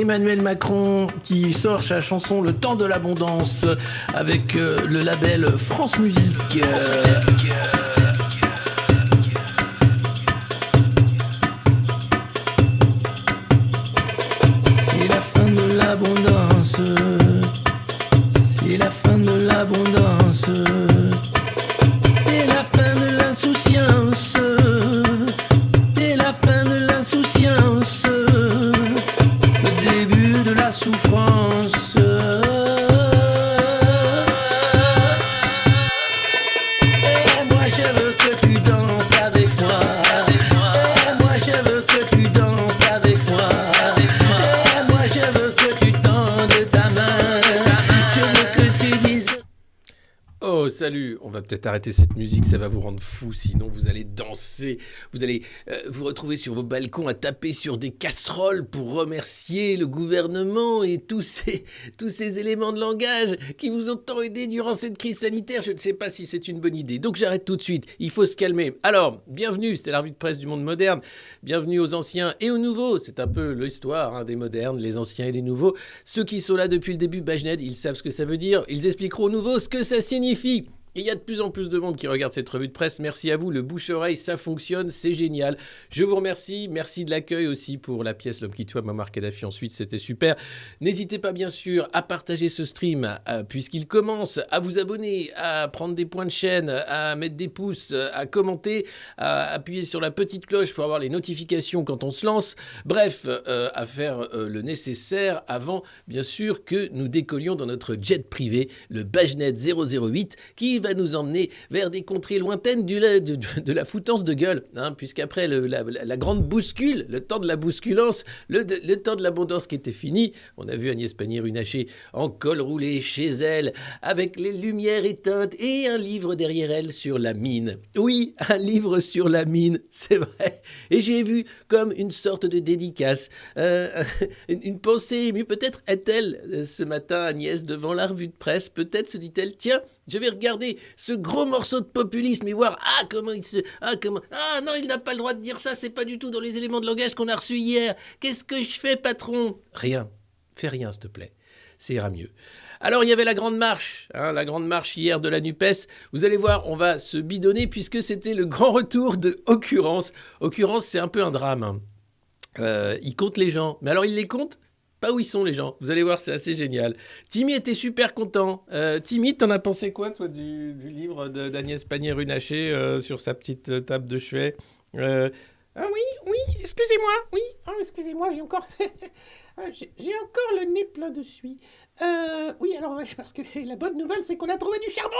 Emmanuel Macron qui sort sa chanson Le Temps de l'Abondance avec le label France Musique. C'est la fin de l'abondance. C'est la fin de l'abondance. C'est la fin de l'insouciance. C'est la fin de l'insouciance. Le début de la souffrance. Et moi je veux que tu danses avec moi. Et moi je veux que tu danses avec moi. Et moi je veux que tu tendes ta main. Je veux que tu dises. Oh salut, on va peut-être arrêter cette musique, ça va vous rendre fou, sinon vous allez danser, vous allez vous retrouver sur vos balcons à taper sur des casseroles pour remercier le gouvernement et tous ces éléments de langage qui vous ont tant aidé durant cette crise sanitaire. Je ne sais pas si c'est une bonne idée, donc j'arrête tout de suite, il faut se calmer. Alors, bienvenue, c'était la revue de presse du monde moderne, bienvenue aux anciens et aux nouveaux, c'est un peu l'histoire des modernes, les anciens et les nouveaux. Ceux qui sont là depuis le début, Bajned, ils savent ce que ça veut dire, ils expliqueront aux nouveaux ce que ça signifie. Et il y a de plus en plus de monde qui regarde cette revue de presse. Merci à vous, le bouche-oreille, ça fonctionne, c'est génial. Je vous remercie, merci de l'accueil aussi pour la pièce L'homme qui tue Muammar Kadhafi ensuite, c'était super. N'hésitez pas bien sûr à partager ce stream puisqu'il commence, à vous abonner, à prendre des points de chaîne, à mettre des pouces, à commenter, à appuyer sur la petite cloche pour avoir les notifications quand on se lance. Bref, à faire le nécessaire avant bien sûr que nous décollions dans notre jet privé, le Bajned 008, qui va nous emmener vers des contrées lointaines de la foutance de gueule, hein, puisqu'après la grande bouscule, le temps de la bousculance, le temps de l'abondance qui était fini, on a vu Agnès Pannier-Runacher en col roulé chez elle, avec les lumières éteintes et un livre derrière elle sur la mine. Oui, un livre sur la mine, c'est vrai. Et j'ai vu comme une sorte de dédicace, une pensée, mais peut-être est-elle ce matin, Agnès, devant la revue de presse, peut-être se dit-elle, tiens, je vais regarder ce gros morceau de populisme et voir comment non, il n'a pas le droit de dire ça, c'est pas du tout dans les éléments de langage qu'on a reçus hier. Qu'est-ce que je fais, patron? Rien. Fais rien, s'il te plaît. Ça ira mieux. Alors, il y avait la grande marche hier de la NUPES. Vous allez voir, on va se bidonner puisque c'était le grand retour de Occurrence. Occurrence, c'est un peu un drame, hein. Il compte les gens. Mais alors, il les compte pas où ils sont les gens. Vous allez voir, c'est assez génial. Timmy était super content. Timmy, t'en as pensé quoi, toi, du livre d'Agnès Pannier-Runacher sur sa petite table de chevet? Ah oui, excusez-moi. Oui, excusez-moi, j'ai encore... j'ai encore le nez plein de suie. Oui, alors, ouais, parce que la bonne nouvelle, c'est qu'on a trouvé du charbon.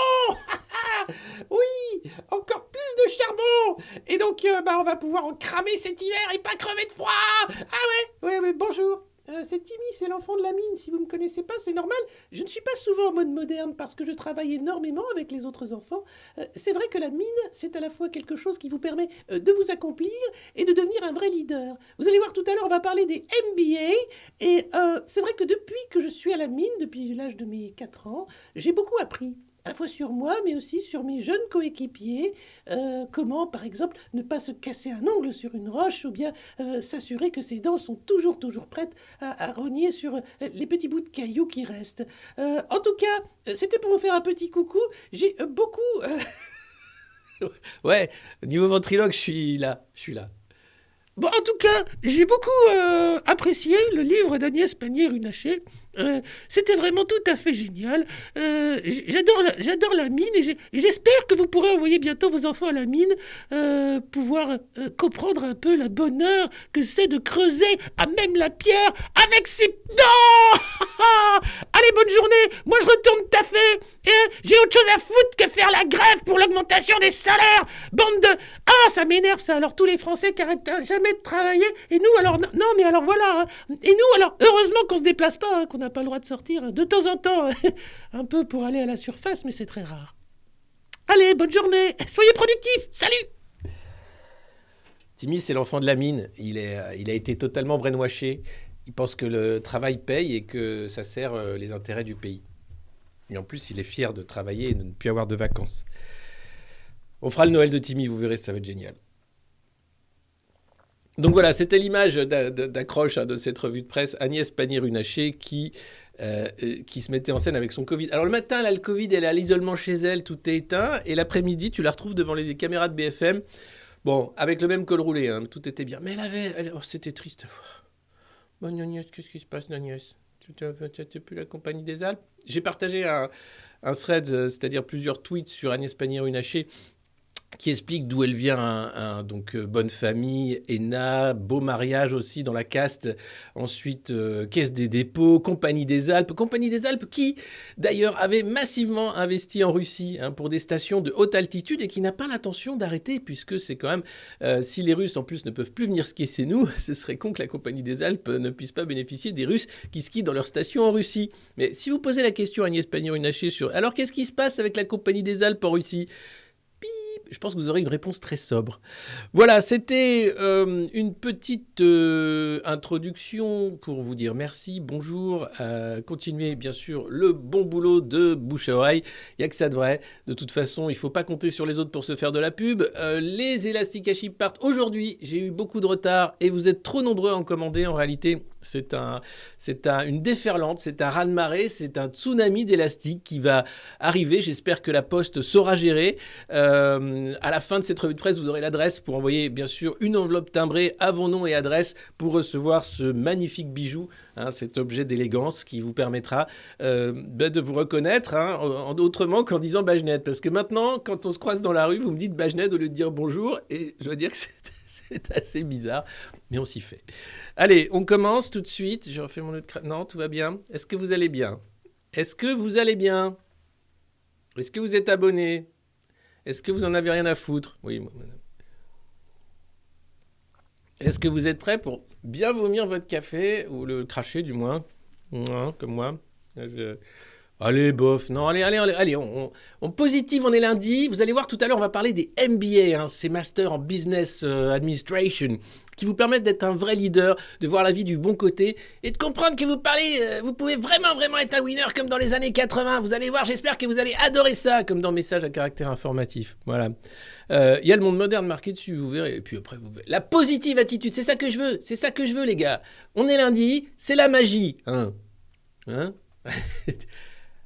Oui, encore plus de charbon. Et donc, on va pouvoir en cramer cet hiver et pas crever de froid. Ah ouais, bonjour. C'est Timmy, c'est l'enfant de la mine. Si vous ne me connaissez pas, c'est normal. Je ne suis pas souvent en mode moderne parce que je travaille énormément avec les autres enfants. C'est vrai que la mine, c'est à la fois quelque chose qui vous permet de vous accomplir et de devenir un vrai leader. Vous allez voir tout à l'heure, on va parler des MBA. Et c'est vrai que depuis que je suis à la mine, depuis l'âge de mes 4 ans, j'ai beaucoup appris. À la fois sur moi, mais aussi sur mes jeunes coéquipiers. Comment, par exemple, ne pas se casser un ongle sur une roche ou bien s'assurer que ses dents sont toujours prêtes à rogner sur les petits bouts de cailloux qui restent. En tout cas, c'était pour vous faire un petit coucou. J'ai beaucoup... Ouais, niveau ventriloque, je suis là. Bon, en tout cas, j'ai beaucoup apprécié le livre d'Agnès Pannier-Runacher. C'était vraiment tout à fait génial. J'adore la mine et j'espère que vous pourrez envoyer bientôt vos enfants à la mine, pouvoir comprendre un peu la bonne heure que c'est de creuser à même la pierre avec ses dents. Allez, bonne journée. Moi, je retourne taffer. J'ai autre chose à foutre que faire la grève pour l'augmentation des salaires. Bande de... Ah, ça m'énerve ça. Alors, tous les Français qui arrêtent jamais de travailler. Et nous, alors... Non, mais alors voilà. Hein. Et nous, alors, heureusement qu'on se déplace pas, hein, qu'on n'a pas le droit de sortir. Hein. De temps en temps, un peu pour aller à la surface, mais c'est très rare. Allez, bonne journée. Soyez productifs. Salut. Timmy, c'est l'enfant de la mine. Il a été totalement brainwashé. Il pense que le travail paye et que ça sert les intérêts du pays. Et en plus, il est fier de travailler et de ne plus avoir de vacances. On fera le Noël de Timmy, vous verrez, ça va être génial. Donc voilà, c'était l'image d'accroche de cette revue de presse. Agnès Pannier-Runacher qui se mettait en scène avec son Covid. Alors le matin, là, le Covid, elle est à l'isolement chez elle, tout est éteint. Et l'après-midi, tu la retrouves devant les caméras de BFM. Bon, avec le même col roulé, hein, tout était bien. Mais c'était triste. Bon, Agnès, qu'est-ce qui se passe, Agnès ? C'était plus la Compagnie des Alpes ? J'ai partagé un thread, c'est-à-dire plusieurs tweets sur Agnès Pannier-Runacher, qui explique d'où elle vient, donc bonne famille, ENA, beau mariage aussi dans la caste, ensuite Caisse des dépôts, Compagnie des Alpes qui d'ailleurs avait massivement investi en Russie pour des stations de haute altitude et qui n'a pas l'intention d'arrêter puisque c'est quand même, si les Russes en plus ne peuvent plus venir skier chez nous, ce serait con que la Compagnie des Alpes ne puisse pas bénéficier des Russes qui skient dans leur station en Russie. Mais si vous posez la question à Agnès Pannier-Runacher sur « Alors qu'est-ce qui se passe avec la Compagnie des Alpes en Russie ?» Je pense que vous aurez une réponse très sobre. Voilà, c'était une petite introduction pour vous dire merci, bonjour. Continuez bien sûr le bon boulot de bouche à oreille. Il n'y a que ça de vrai. De toute façon, il ne faut pas compter sur les autres pour se faire de la pub. Les élastiques à chip partent aujourd'hui. J'ai eu beaucoup de retard et vous êtes trop nombreux à en commander. En réalité, c'est une déferlante, c'est un raz-de-marée, c'est un tsunami d'élastiques qui va arriver. J'espère que la Poste saura gérer. À la fin de cette revue de presse, vous aurez l'adresse pour envoyer bien sûr une enveloppe timbrée à vos noms et adresses pour recevoir ce magnifique bijou, cet objet d'élégance qui vous permettra de vous reconnaître autrement qu'en disant Bajned. Parce que maintenant, quand on se croise dans la rue, vous me dites Bajned au lieu de dire bonjour et je dois dire que c'est assez bizarre, mais on s'y fait. Allez, on commence tout de suite. Je refais mon autre Non, tout va bien. Est-ce que vous allez bien ? Est-ce que vous allez bien ? Est-ce que vous êtes abonné ? Est-ce que vous en avez rien à foutre ? Oui. Est-ce que vous êtes prêts pour bien vomir votre café, ou le cracher du moins, comme moi ? Allez, bof. Non, allez, on positive, on est lundi. Vous allez voir, tout à l'heure, on va parler des MBA, ces Masters en Business Administration, qui vous permettent d'être un vrai leader, de voir la vie du bon côté et de comprendre que vous pouvez vraiment être un winner comme dans les années 80. Vous allez voir, j'espère que vous allez adorer ça, comme dans Message à caractère informatif. Voilà. Il y a le monde moderne marqué dessus, vous verrez. Et puis après, vous verrez. La positive attitude, c'est ça que je veux, les gars. On est lundi, c'est la magie. Hein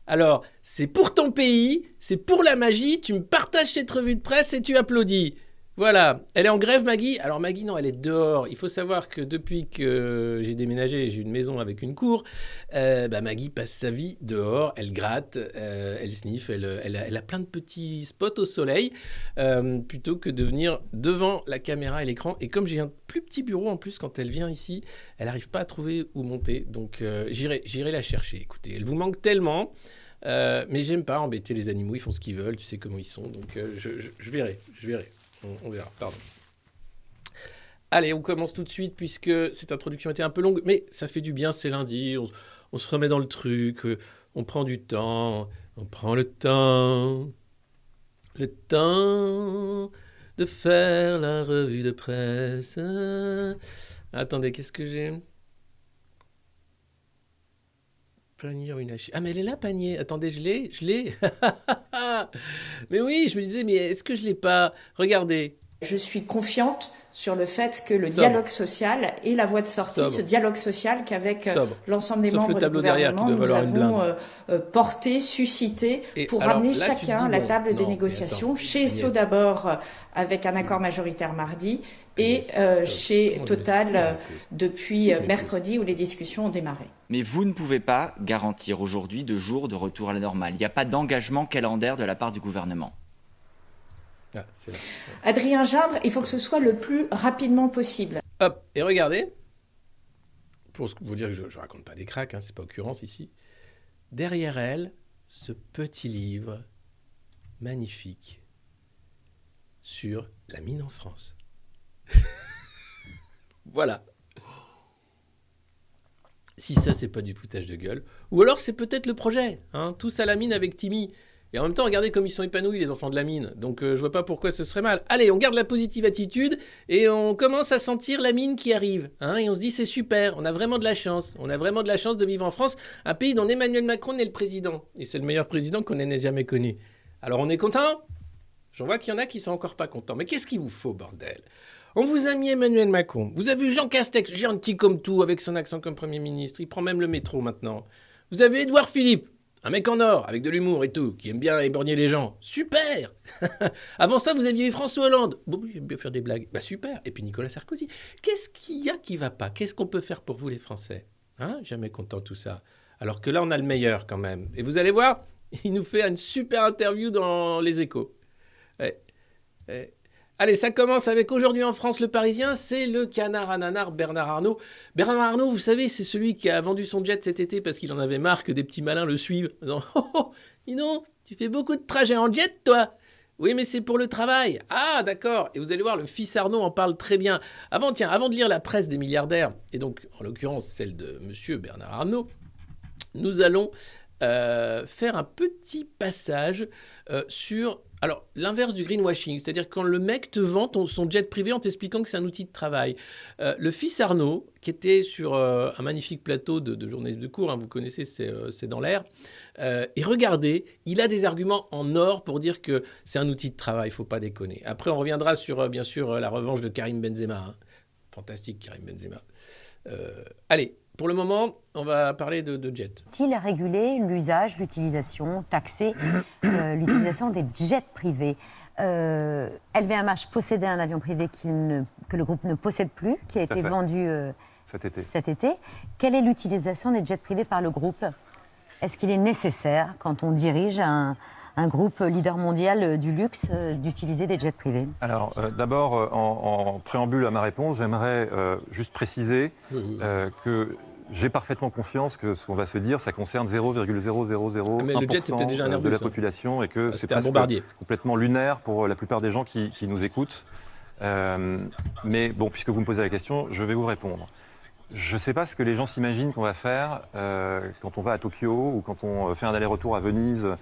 Alors, c'est pour ton pays, c'est pour la magie, tu me partages cette revue de presse et tu applaudis. Voilà, elle est en grève Maggie. Alors Maggie, non, elle est dehors. Il faut savoir que depuis que j'ai déménagé, j'ai une maison avec une cour, Maggie passe sa vie dehors, elle gratte, elle sniffe, elle a plein de petits spots au soleil, plutôt que de venir devant la caméra et l'écran. Et comme j'ai un plus petit bureau en plus, quand elle vient ici, elle n'arrive pas à trouver où monter. Donc j'irai la chercher. Écoutez, elle vous manque tellement. Mais j'aime pas embêter les animaux, ils font ce qu'ils veulent, tu sais comment ils sont. Donc je verrai. On verra, pardon. Allez, on commence tout de suite puisque cette introduction était un peu longue, mais ça fait du bien, c'est lundi, on se remet dans le truc, on prend du temps, on prend le temps de faire la revue de presse. Attendez, qu'est-ce que j'ai ? Pannier-Runacher. Ah, mais elle est là, Pannier. Attendez, je l'ai. Mais oui, je me disais, mais est-ce que je l'ai pas ? Regardez. Je suis confiante sur le fait que le dialogue social est la voie de sortie, ce dialogue social qu'avec l'ensemble des membres du gouvernement, nous avons porté, suscité, pour ramener chacun à la table des négociations, chez Esso d'abord, avec un accord majoritaire mardi, et chez Total depuis mercredi où les discussions ont démarré. Mais vous ne pouvez pas garantir aujourd'hui de jours de retour à la normale. Il n'y a pas d'engagement calendaire de la part du gouvernement. Ah, Adrien Gindre, il faut que ce soit le plus rapidement possible. Hop, et regardez, pour vous dire que je raconte pas des cracks, c'est pas occurrence ici. Derrière elle, ce petit livre magnifique sur la mine en France. Voilà. Si ça, c'est pas du foutage de gueule. Ou alors, c'est peut-être le projet. Tous à la mine avec Timmy. Et en même temps, regardez comme ils sont épanouis, les enfants de la mine. Donc, je vois pas pourquoi ce serait mal. Allez, on garde la positive attitude et on commence à sentir la mine qui arrive. Et on se dit, c'est super, on a vraiment de la chance. On a vraiment de la chance de vivre en France, un pays dont Emmanuel Macron est le président. Et c'est le meilleur président qu'on ait jamais connu. Alors, on est content ? J'en vois qu'il y en a qui sont encore pas contents. Mais qu'est-ce qu'il vous faut, bordel ? On vous a mis Emmanuel Macron. Vous avez vu Jean Castex, gentil comme tout, avec son accent comme Premier ministre. Il prend même le métro maintenant. Vous avez Édouard Philippe, un mec en or, avec de l'humour et tout, qui aime bien éborgner les gens. Super. Avant ça, vous aviez François Hollande. Bon, j'aime bien faire des blagues. Bah super. Et puis Nicolas Sarkozy. Qu'est-ce qu'il y a qui va pas? Qu'est-ce qu'on peut faire pour vous les Français? Hein? Jamais content de tout ça. Alors que là, on a le meilleur quand même. Et vous allez voir, il nous fait une super interview dans Les Échos. Allez, ça commence avec Aujourd'hui en France, Le Parisien, c'est le canard à nanar Bernard Arnault. Bernard Arnault, vous savez, c'est celui qui a vendu son jet cet été parce qu'il en avait marre que des petits malins le suivent. Non, dis donc, tu fais beaucoup de trajets en jet, toi? Oui, mais c'est pour le travail. Ah, d'accord. Et vous allez voir, le fils Arnault en parle très bien. Avant de lire la presse des milliardaires, et donc en l'occurrence celle de monsieur Bernard Arnault, nous allons faire un petit passage sur... Alors, l'inverse du greenwashing, c'est-à-dire quand le mec te vend son jet privé en t'expliquant que c'est un outil de travail. Le fils Arnault, qui était sur un magnifique plateau de journalisme de cours, hein, vous connaissez, c'est dans l'air, et regardez, il a des arguments en or pour dire que c'est un outil de travail, il ne faut pas déconner. Après, on reviendra sur, bien sûr, la revanche de Karim Benzema. Hein. Fantastique, Karim Benzema. Allez, pour le moment, on va parler de jet. Il a régulé l'usage, l'utilisation, taxé l'utilisation des jets privés. LVMH possédait un avion privé que le groupe ne possède plus, qui a été vendu cet été. Quelle est l'utilisation des jets privés par le groupe? Est-ce qu'il est nécessaire, quand on dirige un groupe leader mondial du luxe, d'utiliser des jets privés? Alors, d'abord, en préambule à ma réponse, j'aimerais juste préciser que j'ai parfaitement conscience que ce qu'on va se dire, ça concerne 0,0001% de la population et que c'est presque complètement lunaire pour la plupart des gens qui nous écoutent. Mais bon, puisque vous me posez la question, je vais vous répondre. Je ne sais pas ce que les gens s'imaginent qu'on va faire quand on va à Tokyo ou quand on fait un aller-retour à Venise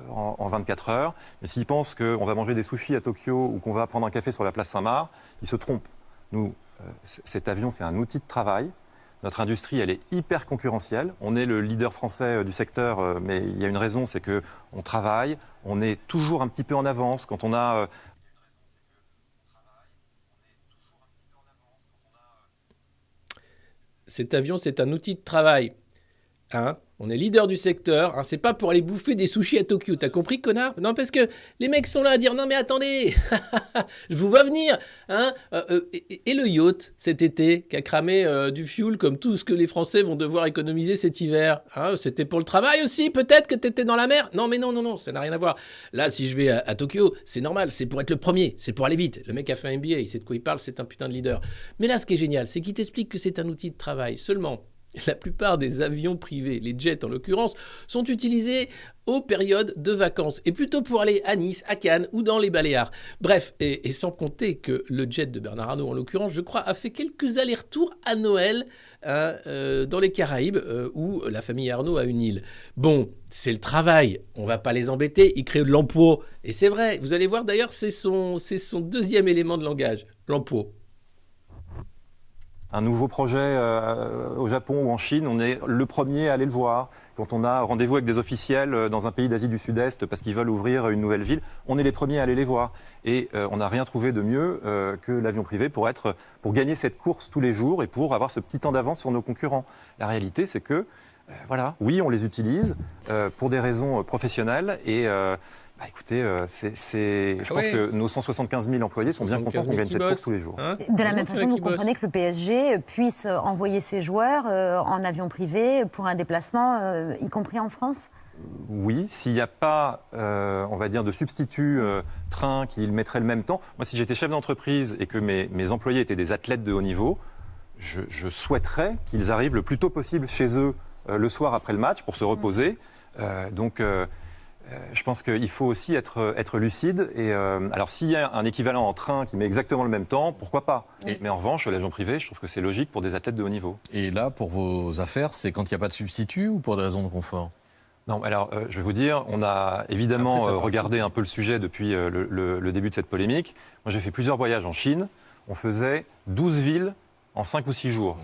en 24 heures. Mais s'ils pensent qu'on va manger des sushis à Tokyo ou qu'on va prendre un café sur la place Saint-Marc, ils se trompent. Nous, cet avion, c'est un outil de travail. Notre industrie, elle est hyper concurrentielle. On est le leader français du secteur, mais il y a une raison, c'est qu'on travaille, on est toujours un petit peu en avance. Quand on a... Cet avion, c'est un outil de travail. Hein? On est leader du secteur, hein, c'est pas pour aller bouffer des sushis à Tokyo, t'as compris, connard? Non, parce que les mecs sont là à dire non mais attendez, je vous vois venir, hein. Et le yacht cet été qui a cramé du fuel comme tout ce que les Français vont devoir économiser cet hiver, hein, c'était pour le travail aussi, peut-être que t'étais dans la mer? Non mais non, ça n'a rien à voir. Là, si je vais à Tokyo, c'est normal, c'est pour être le premier, c'est pour aller vite. Le mec a fait un MBA, il sait de quoi il parle, c'est un putain de leader. Mais là, ce qui est génial, c'est qu'il t'explique que c'est un outil de travail seulement. La plupart des avions privés, les jets en l'occurrence, sont utilisés aux périodes de vacances et plutôt pour aller à Nice, à Cannes ou dans les Baléares. Bref, et sans compter que le jet de Bernard Arnault en l'occurrence, je crois, a fait quelques allers-retours à Noël dans les Caraïbes où la famille Arnault a une île. Bon, c'est le travail, on va pas les embêter, ils créent de l'emploi. Et c'est vrai, vous allez voir d'ailleurs, c'est son deuxième élément de langage, l'emploi. Un nouveau projet au Japon ou en Chine, on est le premier à aller le voir. Quand on a rendez-vous avec des officiels dans un pays d'Asie du Sud-Est parce qu'ils veulent ouvrir une nouvelle ville, on est les premiers à aller les voir. Et on n'a rien trouvé de mieux que l'avion privé pour gagner cette course tous les jours et pour avoir ce petit temps d'avance sur nos concurrents. La réalité, c'est que, oui, on les utilise pour des raisons professionnelles et... écoutez, je pense que nos 175 000 employés sont bien contents qu'on gagne cette course tous les jours. Hein, de la même façon, vous comprenez que le PSG puisse envoyer ses joueurs en avion privé pour un déplacement, y compris en France? Oui, s'il n'y a pas, on va dire, de substitut train qui mettrait le même temps. Moi, si j'étais chef d'entreprise et que mes employés étaient des athlètes de haut niveau, je souhaiterais qu'ils arrivent le plus tôt possible chez eux le soir après le match pour se reposer. Je pense qu'il faut aussi être lucide. Et, alors, s'il y a un équivalent en train qui met exactement le même temps, pourquoi pas? Mais en revanche, l'avion privé, je trouve que c'est logique pour des athlètes de haut niveau. Et là, pour vos affaires, c'est quand il n'y a pas de substitut ou pour des raisons de confort? Non, alors, je vais vous dire, on a évidemment regardé un peu le sujet depuis le début de cette polémique. Moi, j'ai fait plusieurs voyages en Chine. On faisait 12 villes en 5 ou 6 jours.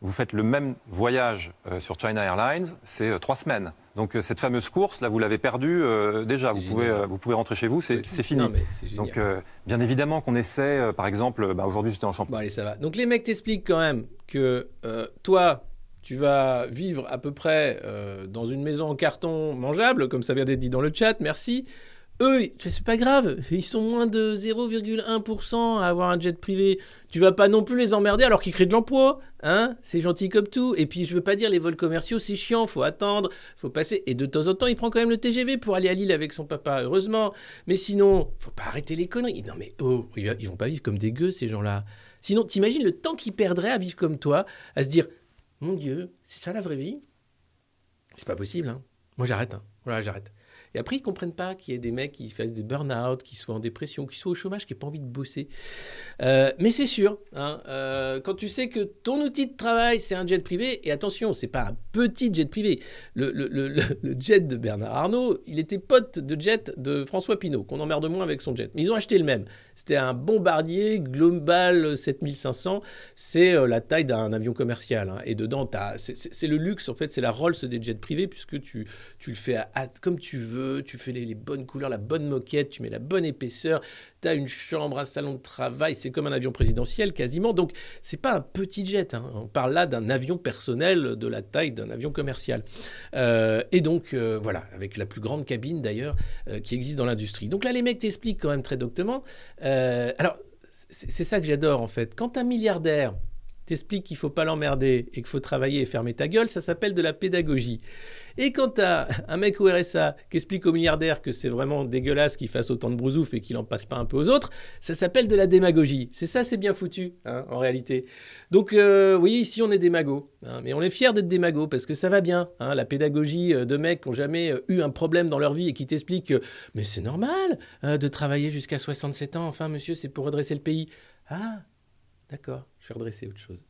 vous faites le même voyage sur China Airlines, c'est 3 semaines. Donc cette fameuse course, là, vous l'avez perdue déjà. Vous pouvez rentrer chez vous, c'est fini. Non, mais c'est donc bien évidemment qu'on essaie, par exemple, aujourd'hui j'étais en Champagne. Bon allez, ça va. Donc les mecs t'expliquent quand même que toi, tu vas vivre à peu près dans une maison en carton mangeable, comme ça vient d'être dit dans le chat, merci. Eux, c'est pas grave, ils sont moins de 0,1% à avoir un jet privé. Tu vas pas non plus les emmerder alors qu'ils créent de l'emploi, hein? C'est gentil comme tout. Et puis je veux pas dire les vols commerciaux, c'est chiant, faut attendre, faut passer. Et de temps en temps, il prend quand même le TGV pour aller à Lille avec son papa, heureusement. Mais sinon, faut pas arrêter les conneries. Non mais ils vont pas vivre comme des gueux ces gens-là. Sinon, t'imagines le temps qu'ils perdraient à vivre comme toi, à se dire, mon Dieu, c'est ça la vraie vie? C'est pas possible, hein. Moi j'arrête, hein. Voilà, j'arrête. Et après, ils ne comprennent pas qu'il y ait des mecs qui fassent des burn-out, qui soient en dépression, qui soient au chômage, qui n'aient pas envie de bosser. Mais c'est sûr, hein, quand tu sais que ton outil de travail, c'est un jet privé, et attention, ce n'est pas un petit jet privé. Le jet de Bernard Arnault, il était pote de jet de François Pinault, qu'on emmerde moins avec son jet. Mais ils ont acheté le même. C'était un Bombardier Global 7500. C'est la taille d'un avion commercial. Hein. Et dedans, c'est le luxe, en fait, c'est la Rolls des jets privés, puisque tu le fais comme tu veux, tu fais les bonnes couleurs, la bonne moquette, tu mets la bonne épaisseur, tu as une chambre, un salon de travail, c'est comme un avion présidentiel quasiment. Donc, c'est pas un petit jet. Hein. On parle là d'un avion personnel de la taille d'un avion commercial. Et donc, voilà, avec la plus grande cabine d'ailleurs qui existe dans l'industrie. Donc là, les mecs t'expliquent quand même très doctement. Alors, c'est ça que j'adore en fait. Quand un milliardaire t'explique qu'il ne faut pas l'emmerder et qu'il faut travailler et fermer ta gueule, ça s'appelle de la pédagogie. Et quand tu as un mec au RSA qui explique aux milliardaires que c'est vraiment dégueulasse qu'il fasse autant de brousouf et qu'il n'en passe pas un peu aux autres, ça s'appelle de la démagogie. C'est ça, c'est bien foutu, hein, en réalité. Donc oui, ici on est des magots, hein, mais on est fiers d'être des magots parce que ça va bien. Hein, la pédagogie de mecs qui n'ont jamais eu un problème dans leur vie et qui t'expliquent que mais c'est normal de travailler jusqu'à 67 ans, enfin monsieur, c'est pour redresser le pays. Ah, d'accord, je vais redresser autre chose.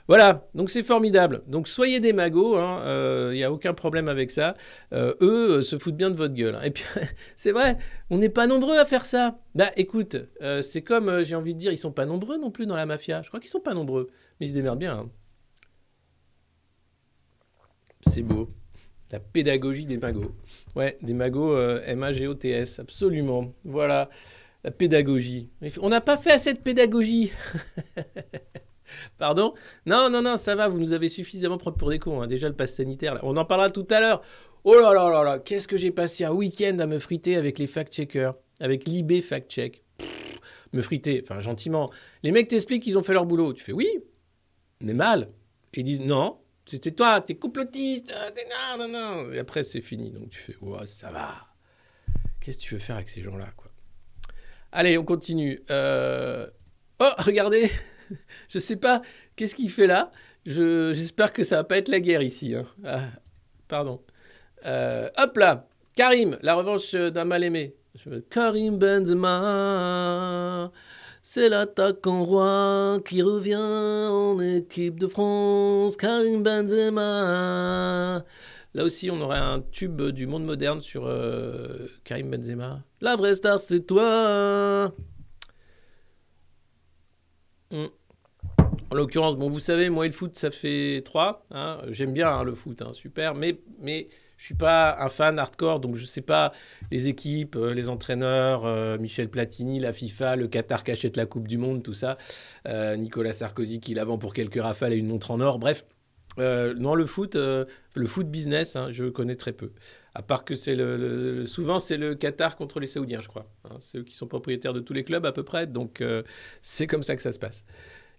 Voilà, donc c'est formidable. Donc soyez des magots, hein, y a aucun problème avec ça. Eux se foutent bien de votre gueule. Hein. Et puis, c'est vrai, on n'est pas nombreux à faire ça. Bah écoute, c'est comme, j'ai envie de dire, ils sont pas nombreux non plus dans la mafia. Je crois qu'ils sont pas nombreux, mais ils se démerdent bien. Hein. C'est beau. La pédagogie des magots. Ouais, des magots M-A-G-O-T-S, absolument. Voilà, la pédagogie. On n'a pas fait assez de pédagogie. Pardon ? Non, ça va, vous nous avez suffisamment pris pour des cons. Hein. Déjà, le pass sanitaire, là. On en parlera tout à l'heure. Oh là là là là, qu'est-ce que j'ai passé un week-end à me friter avec les fact-checkers, avec l'IB fact-check. Me friter, enfin gentiment. Les mecs t'expliquent qu'ils ont fait leur boulot. Tu fais oui, mais mal. Et ils disent non, c'était toi, t'es complotiste. Non. Et après, c'est fini. Donc tu fais, oh, ça va. Qu'est-ce que tu veux faire avec ces gens-là, quoi ? Allez, on continue. Oh, regardez. Je sais pas, qu'est-ce qu'il fait là ? J'espère que ça va pas être la guerre ici. Hein. Ah, pardon. Hop là, Karim, la revanche d'un mal-aimé. Karim Benzema, c'est l'attaquant roi qui revient en équipe de France. Karim Benzema. Là aussi, on aurait un tube du monde moderne sur Karim Benzema. La vraie star, c'est toi. En l'occurrence, bon, vous savez, moi et le foot, ça fait 3. Hein. J'aime bien le foot, hein, super, mais je suis pas un fan hardcore, donc je sais pas les équipes, les entraîneurs, Michel Platini, la FIFA, le Qatar qui achète la Coupe du Monde, tout ça, Nicolas Sarkozy qui la vend pour quelques rafales et une montre en or, bref. Non, le foot business, hein, je connais très peu. À part que c'est souvent c'est le Qatar contre les Saoudiens, je crois. Hein, c'est eux qui sont propriétaires de tous les clubs à peu près, donc c'est comme ça que ça se passe.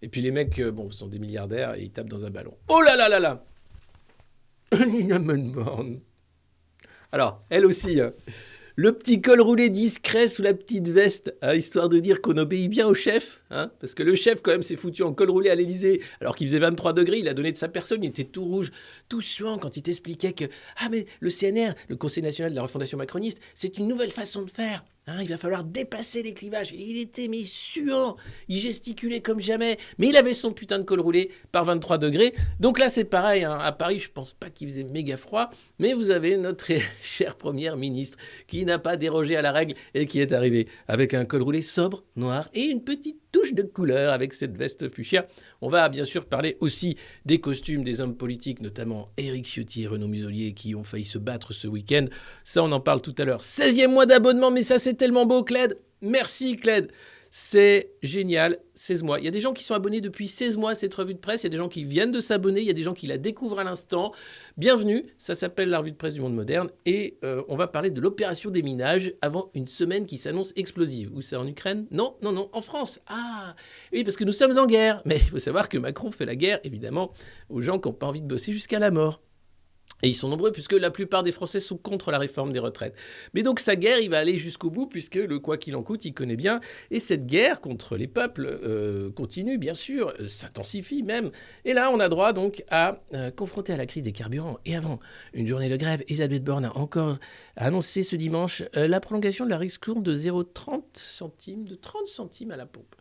Et puis les mecs, sont des milliardaires et ils tapent dans un ballon. Oh là là là là. Nina Munborn. Alors, elle aussi, hein. Le petit col roulé discret sous la petite veste, hein, histoire de dire qu'on obéit bien au chef. Hein, parce que le chef, quand même, s'est foutu en col roulé à l'Élysée, alors qu'il faisait 23 degrés, il a donné de sa personne, il était tout rouge, tout suant quand il t'expliquait que « Ah, mais le CNR, le Conseil national de la refondation macroniste, c'est une nouvelle façon de faire. Hein, il va falloir dépasser les clivages. » Et il était mais suant, il gesticulait comme jamais, mais il avait son putain de col roulé par 23 degrés. Donc là, c'est pareil, hein, à Paris, je pense pas qu'il faisait méga froid, mais vous avez notre chère première ministre qui n'a pas dérogé à la règle et qui est arrivée avec un col roulé sobre, noir et une petite touche de couleur avec cette veste fuchsia. On va bien sûr parler aussi des costumes des hommes politiques, notamment Éric Ciotti et Renaud Muselier, qui ont failli se battre ce week-end. Ça, on en parle tout à l'heure. 16e mois d'abonnement, mais ça, c'est tellement beau, Cled. Merci, Cled. C'est génial, 16 mois. Il y a des gens qui sont abonnés depuis 16 mois à cette revue de presse. Il y a des gens qui viennent de s'abonner. Il y a des gens qui la découvrent à l'instant. Bienvenue, ça s'appelle la revue de presse du monde moderne. Et on va parler de l'opération déminage avant une semaine qui s'annonce explosive. Où c'est en Ukraine ? Non, en France. Ah, oui, parce que nous sommes en guerre. Mais il faut savoir que Macron fait la guerre, évidemment, aux gens qui n'ont pas envie de bosser jusqu'à la mort. Et ils sont nombreux puisque la plupart des Français sont contre la réforme des retraites. Mais donc sa guerre, il va aller jusqu'au bout puisque le quoi qu'il en coûte, il connaît bien. Et cette guerre contre les peuples continue, bien sûr, s'intensifie même. Et là, on a droit donc à confronter à la crise des carburants. Et avant une journée de grève, Elisabeth Borne a encore annoncé ce dimanche la prolongation de la ristourne de 0,30 centimes, de 30 centimes à la pompe.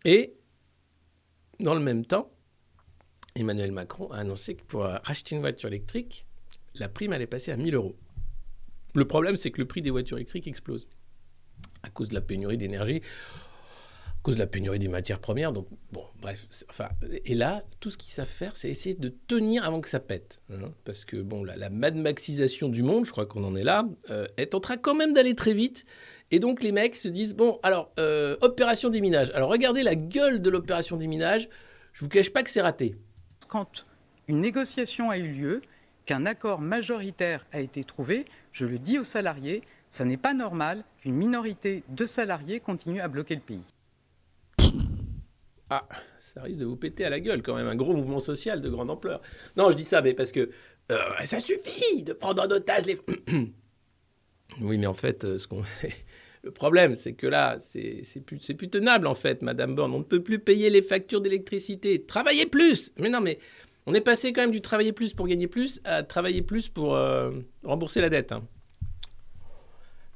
Et dans le même temps, Emmanuel Macron a annoncé que pour racheter une voiture électrique, la prime allait passer à 1 000 €. Le problème, c'est que le prix des voitures électriques explose à cause de la pénurie d'énergie, à cause de la pénurie des matières premières. Donc, bon, bref. Et là, tout ce qu'ils savent faire, c'est essayer de tenir avant que ça pète. Hein, parce que, bon, la Mad Maxisation du monde, je crois qu'on en est là, est en train quand même d'aller très vite. Et donc, les mecs se disent, bon, alors, opération déminage. Alors, regardez la gueule de l'opération déminage. Je vous cache pas que c'est raté. Quand une négociation a eu lieu, qu'un accord majoritaire a été trouvé, je le dis aux salariés, ça n'est pas normal qu'une minorité de salariés continue à bloquer le pays. Ah, ça risque de vous péter à la gueule quand même, un gros mouvement social de grande ampleur. Non, je dis ça, mais parce que ça suffit de prendre en otage les... Oui, mais en fait, le problème, c'est que là, c'est plus tenable, en fait, Madame Borne. On ne peut plus payer les factures d'électricité. Travailler plus. Mais non, mais on est passé quand même du travailler plus pour gagner plus à travailler plus pour rembourser la dette. Hein.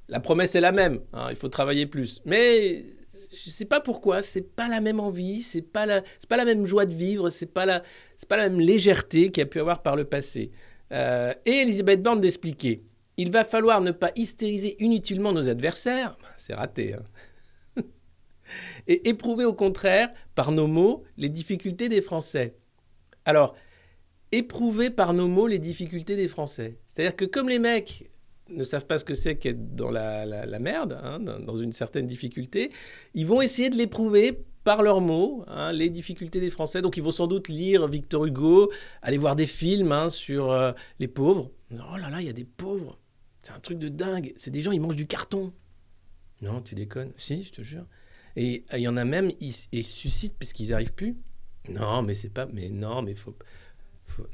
La promesse est la même. Hein, il faut travailler plus. Mais je ne sais pas pourquoi. C'est pas la même envie. C'est pas la même joie de vivre. C'est pas la même légèreté qu'il y a pu avoir par le passé. Et Elisabeth Borne d'expliquer. Il va falloir ne pas hystériser inutilement nos adversaires, c'est raté, hein. Et éprouver au contraire, par nos mots, les difficultés des Français. Alors, éprouver par nos mots les difficultés des Français. C'est-à-dire que comme les mecs ne savent pas ce que c'est qu'être dans la merde, hein, dans une certaine difficulté, ils vont essayer de l'éprouver par leurs mots, hein, les difficultés des Français. Donc ils vont sans doute lire Victor Hugo, aller voir des films hein, sur les pauvres. Oh là là, il y a des pauvres. C'est un truc de dingue. C'est des gens, ils mangent du carton. Non, tu déconnes. Si, je te jure. Et il y en a même, ils suscitent parce qu'ils n'y arrivent plus. Non, mais c'est pas... Mais non, mais faut...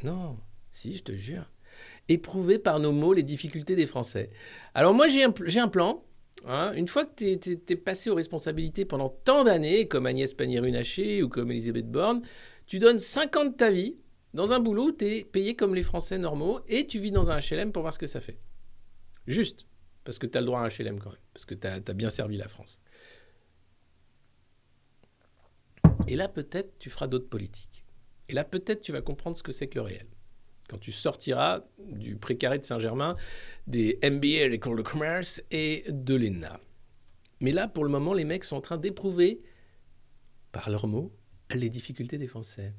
Non, si, je te jure. Éprouver par nos mots les difficultés des Français. Alors moi, j'ai un plan. Hein, une fois que t'es passé aux responsabilités pendant tant d'années, comme Agnès Pannier-Runacher ou comme Elisabeth Borne, tu donnes 5 ans de ta vie dans un boulot où t'es payé comme les Français normaux et tu vis dans un HLM pour voir ce que ça fait. Juste, parce que tu as le droit à un HLM quand même, parce que tu as bien servi la France. Et là, peut-être, tu feras d'autres politiques. Et là, peut-être, tu vas comprendre ce que c'est que le réel. Quand tu sortiras du précaré de Saint-Germain, des MBA à l'école de commerce et de l'ENA. Mais là, pour le moment, les mecs sont en train d'éprouver, par leurs mots, les difficultés des Français.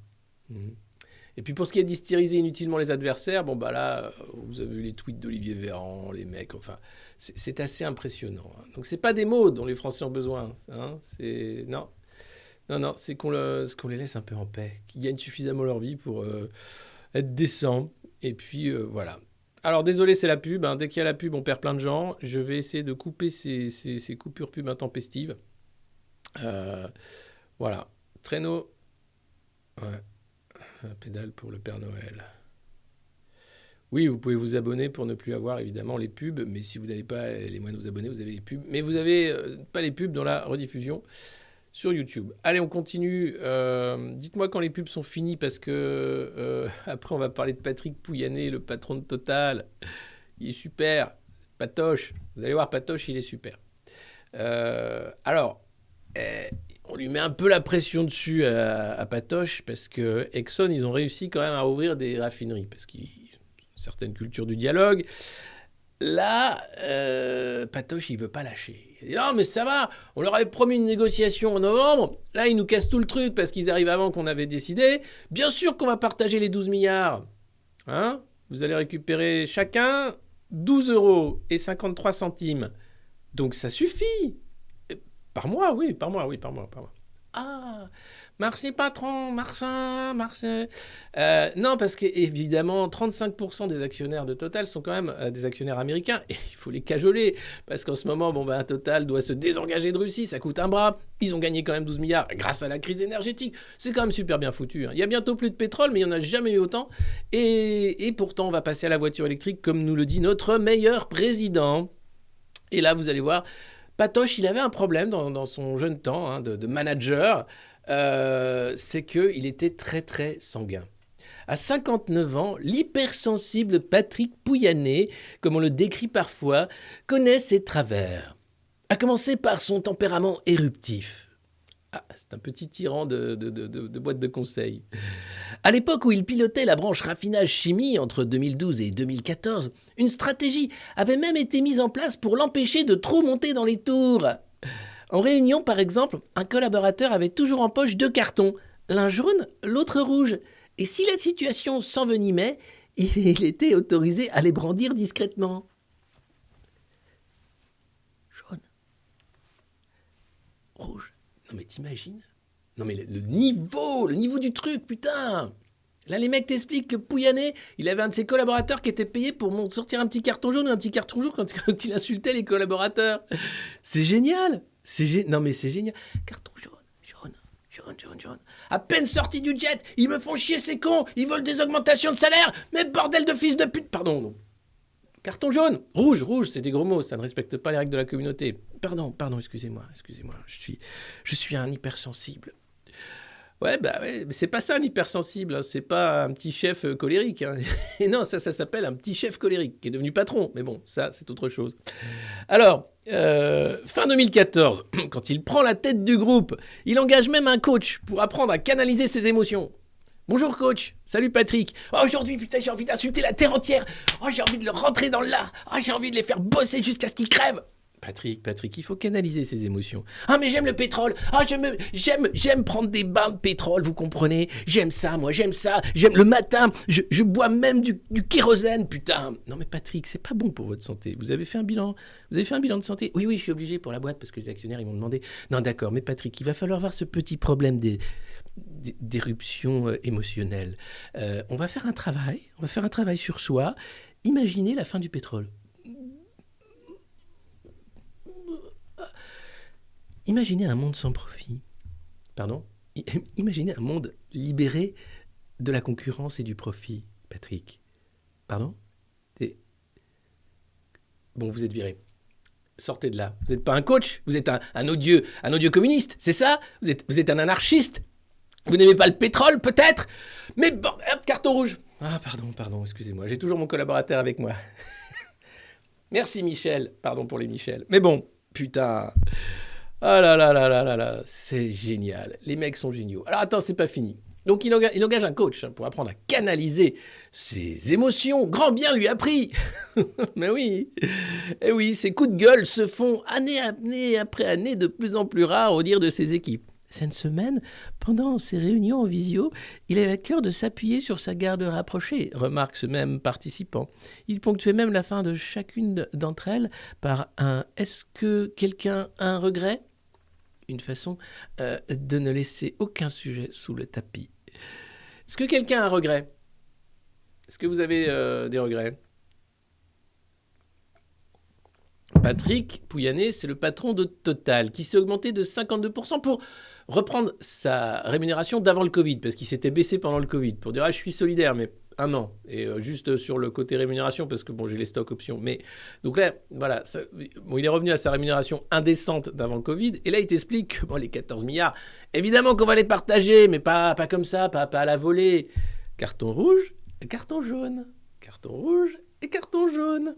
Et puis pour ce qui est d'hystériser inutilement les adversaires, bon bah là, vous avez vu les tweets d'Olivier Véran, les mecs, enfin, c'est assez impressionnant. Hein. Donc c'est pas des mots dont les Français ont besoin, hein, non, c'est qu'on les laisse un peu en paix, qu'ils gagnent suffisamment leur vie pour être décents. Et puis voilà. Alors désolé, c'est la pub. Hein. Dès qu'il y a la pub, on perd plein de gens. Je vais essayer de couper ces coupures pub intempestives. Voilà. Traîneau. Ouais. Un pédale pour le Père Noël. Oui, vous pouvez vous abonner pour ne plus avoir évidemment les pubs, mais si vous n'avez pas les moyens de vous abonner, vous avez les pubs. Mais vous n'avez pas les pubs dans la rediffusion sur YouTube. Allez, on continue. Dites-moi quand les pubs sont finies parce que après on va parler de Patrick Pouyanné, le patron de Total. Il est super. Patoche. Vous allez voir, Patoche, il est super. Alors... on lui met un peu la pression dessus à Patoche parce que Exxon, ils ont réussi quand même à ouvrir des raffineries parce qu'ils ont une certaine culture du dialogue. là, Patoche, il veut pas lâcher. Il dit, non, mais ça va, on leur avait promis une négociation en novembre. Là, ils nous cassent tout le truc parce qu'ils arrivent avant qu'on avait décidé. Bien sûr qu'on va partager les 12 milliards. Hein ? Vous allez récupérer chacun 12,53 €. Donc ça suffit. Par mois. Ah, merci patron, Marcin. Non, parce qu'évidemment, 35% des actionnaires de Total sont quand même des actionnaires américains. Et il faut les cajoler. Parce qu'en ce moment, Total doit se désengager de Russie. Ça coûte un bras. Ils ont gagné quand même 12 milliards grâce à la crise énergétique. C'est quand même super bien foutu. Il y a bientôt plus de pétrole, mais il n'y en a jamais eu autant. Et pourtant, on va passer à la voiture électrique, comme nous le dit notre meilleur président. Et là, vous allez voir, Patoche, il avait un problème dans son jeune temps de manager. C'est qu'il était très, très sanguin. À 59 ans, l'hypersensible Patrick Pouyanné, comme on le décrit parfois, connaît ses travers. À commencer par son tempérament éruptif. Ah, c'est un petit tyran de boîte de conseil. À l'époque où il pilotait la branche raffinage chimie entre 2012 et 2014, une stratégie avait même été mise en place pour l'empêcher de trop monter dans les tours. En réunion, par exemple, un collaborateur avait toujours en poche 2 cartons, l'un jaune, l'autre rouge. Et si la situation s'envenimait, il était autorisé à les brandir discrètement. Jaune. Rouge. Non mais t'imagines ? Non mais le niveau du truc, putain ! Là, les mecs t'expliquent que Pouyanné, il avait un de ses collaborateurs qui était payé pour sortir un petit carton jaune ou un petit carton rouge quand il insultait les collaborateurs. C'est génial. Non mais c'est génial. Carton jaune. À peine sorti du jet, ils me font chier ces cons. Ils veulent des augmentations de salaire. Mais bordel de fils de pute. Pardon. Non. Carton jaune. Rouge, c'est des gros mots. Ça ne respecte pas les règles de la communauté. Pardon, excusez-moi. Je suis un hypersensible. Ouais, mais c'est pas ça un hypersensible, hein. C'est pas un petit chef colérique. Hein. Et non, ça s'appelle un petit chef colérique qui est devenu patron. Mais bon, ça, c'est autre chose. Alors, fin 2014, quand il prend la tête du groupe, il engage même un coach pour apprendre à canaliser ses émotions. Bonjour coach, salut Patrick. Oh, aujourd'hui, putain, j'ai envie d'insulter la terre entière. Oh, j'ai envie de leur rentrer dans le lard. Oh, j'ai envie de les faire bosser jusqu'à ce qu'ils crèvent. Patrick, il faut canaliser ses émotions. Ah, mais j'aime le pétrole. Ah, j'aime prendre des bains de pétrole, vous comprenez ? J'aime ça. J'aime le matin. Je bois même du kérosène, putain. Non, mais Patrick, c'est pas bon pour votre santé. Vous avez fait un bilan de santé ? Oui, je suis obligé pour la boîte parce que les actionnaires, ils m'ont demandé. Non, d'accord, mais Patrick, il va falloir voir ce petit problème d'éruption émotionnelle. On va faire un travail sur soi. Imaginez la fin du pétrole. Imaginez un monde sans profit. Pardon ? Imaginez un monde libéré de la concurrence et du profit, Patrick. Pardon ? Bon, vous êtes viré. Sortez de là. Vous n'êtes pas un coach, vous êtes un odieux communiste, c'est ça ? Vous êtes un anarchiste ? Vous n'aimez pas le pétrole, peut-être ? Mais bon, hop, carton rouge. Ah, pardon, excusez-moi. J'ai toujours mon collaborateur avec moi. Merci Michel. Pardon pour les Michel. Mais bon, putain... Ah là, c'est génial. Les mecs sont géniaux. Alors attends, c'est pas fini. Donc il engage un coach pour apprendre à canaliser ses émotions. Grand bien lui a pris. Mais oui. Et oui, ces coups de gueule se font année après année de plus en plus rares au dire de ses équipes. Cette semaine, pendant ses réunions en visio, il avait à cœur de s'appuyer sur sa garde rapprochée, remarque ce même participant. Il ponctuait même la fin de chacune d'entre elles par un « Est-ce que quelqu'un a un regret ?» Une façon de ne laisser aucun sujet sous le tapis. Est-ce que quelqu'un a un regret ? Est-ce que vous avez des regrets ? Patrick Pouyanné, c'est le patron de Total, qui s'est augmenté de 52% pour reprendre sa rémunération d'avant le Covid, parce qu'il s'était baissé pendant le Covid, pour dire « Ah, je suis solidaire, mais 1 an. » Et juste sur le côté rémunération, parce que bon, j'ai les stocks options. Mais donc là, voilà, il est revenu à sa rémunération indécente d'avant le Covid, et là, il t'explique que les 14 milliards, évidemment qu'on va les partager, mais pas comme ça, pas à la volée. Carton rouge, carton jaune. Carton rouge et carton jaune.